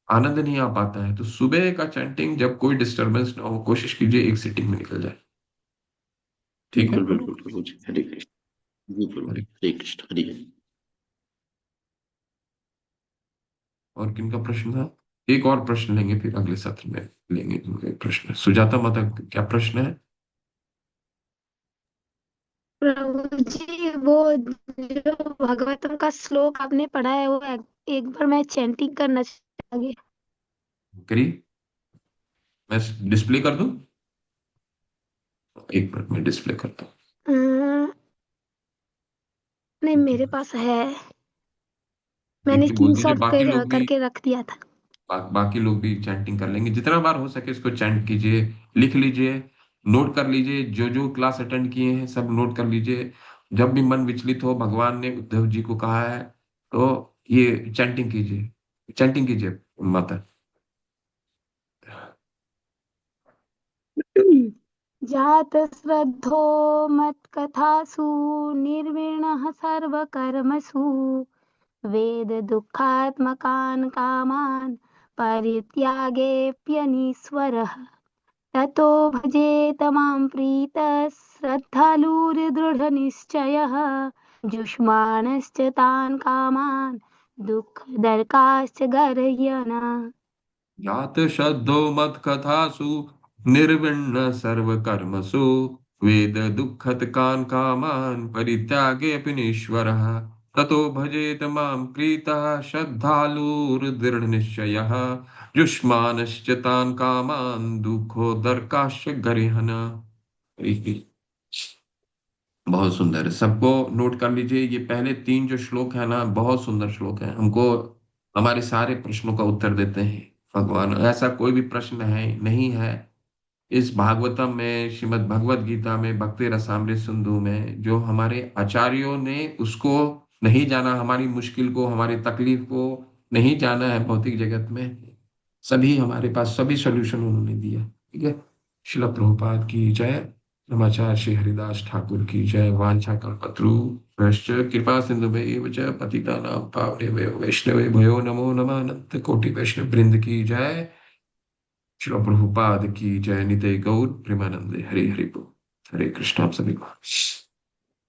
आनंद नहीं आ पाता है। तो सुबह का चैंटिंग जब कोई डिस्टरबेंस ना हो, कोशिश कीजिए एक सिटिंग में निकल जाए। ठीक है बिल्कुल प्रभु। बिल्कुल प्रभु जी, हरे कृष्ण। जी प्रभु, अरे, हरे कृष्ण, हरे हरे। और किन का प्रश्न था? एक और प्रश्न लेंगे, फिर अगले सत्र में लेंगे उनके प्रश्न। सुजाता माता क्या प्रश्न है? प्रभु जी, वो जो भगवतम का श्लोक आपने पढ़ा है वो एक बार मैं चैंटिंग करना चाहूंगी। करिए, मैं डिस्प्ले कर दूं? एक मिनट में डिस्प्ले करता अम्म, नहीं, मेरे हूँ। पास है। मैंने देखिए बोल दीजिए, स्क्रीनशॉट बाकी लोग भी, करके रख दिया था। बाकी लोग भी चैंटिंग कर लेंगे। जितना बार हो सके इसको चैंट कीजिए, लिख लीजिए, नोट कर लीजिए, जो जो क्लास अटेंड किए हैं सब नोट कर लीजिए। जब भी मन विचलित हो, भगवान ने उद्धव जी को कहा है, तो ये चैंटिंग कीजिए, चैंटिंग कीजिए माता। जात श्रद्धो मत्कथासु निर्विणः सर्वकर्मसु वेद दुःखात्मकान् कामान् परित्यागेऽप्यनीश्वरः ततो भजेत मां प्रीतः श्रद्धालुर्दृढनिश्चयः जुष्माणश्च तान् कामान् दुःखदर्काश्च गर्ह्यन। जात शब्दो मत कथासु निर्विण्ण सर्व कर्मसु वेद दुःखत कान कामान परित्यागे अपनीश्वरः ततो भजेत मां प्रीतः श्रद्धालुर्दृढ़ निश्चयः युष्मानश्च तान् कामान दुःखोदर्काश्च गरिहन। बहुत सुंदर है, सबको नोट कर लीजिए। ये पहले 3 जो श्लोक है ना, बहुत सुंदर श्लोक है, हमको हमारे सारे प्रश्नों का उत्तर देते हैं भगवान। ऐसा कोई भी प्रश्न है नहीं है इस भागवतम में, श्रीमद् भगवत गीता में, भक्ति रसामृत सिंधु में, जो हमारे आचार्यों ने उसको नहीं जाना हमारी मुश्किल को, हमारी तकलीफ को नहीं जाना है भौतिक जगत में, सभी हमारे पास सभी सोल्यूशन उन्होंने दिया। ठीक है। शिला प्रभुपाद की जय। नमाचार्य श्री हरिदास ठाकुर की जय। वांछा कल्पतरुभ्यश्च कृपा सिंधुभ्यैव च पतितानां पावनेभ्यो वैष्णवेभ्यो नमो नमः। अनंत कोटि वैष्णव वृंद की जय। शिला प्रभुपाद की जय। नित्य गौर प्रेमानंदे। हरे हरे बोल। हरे कृष्ण। आप सभी को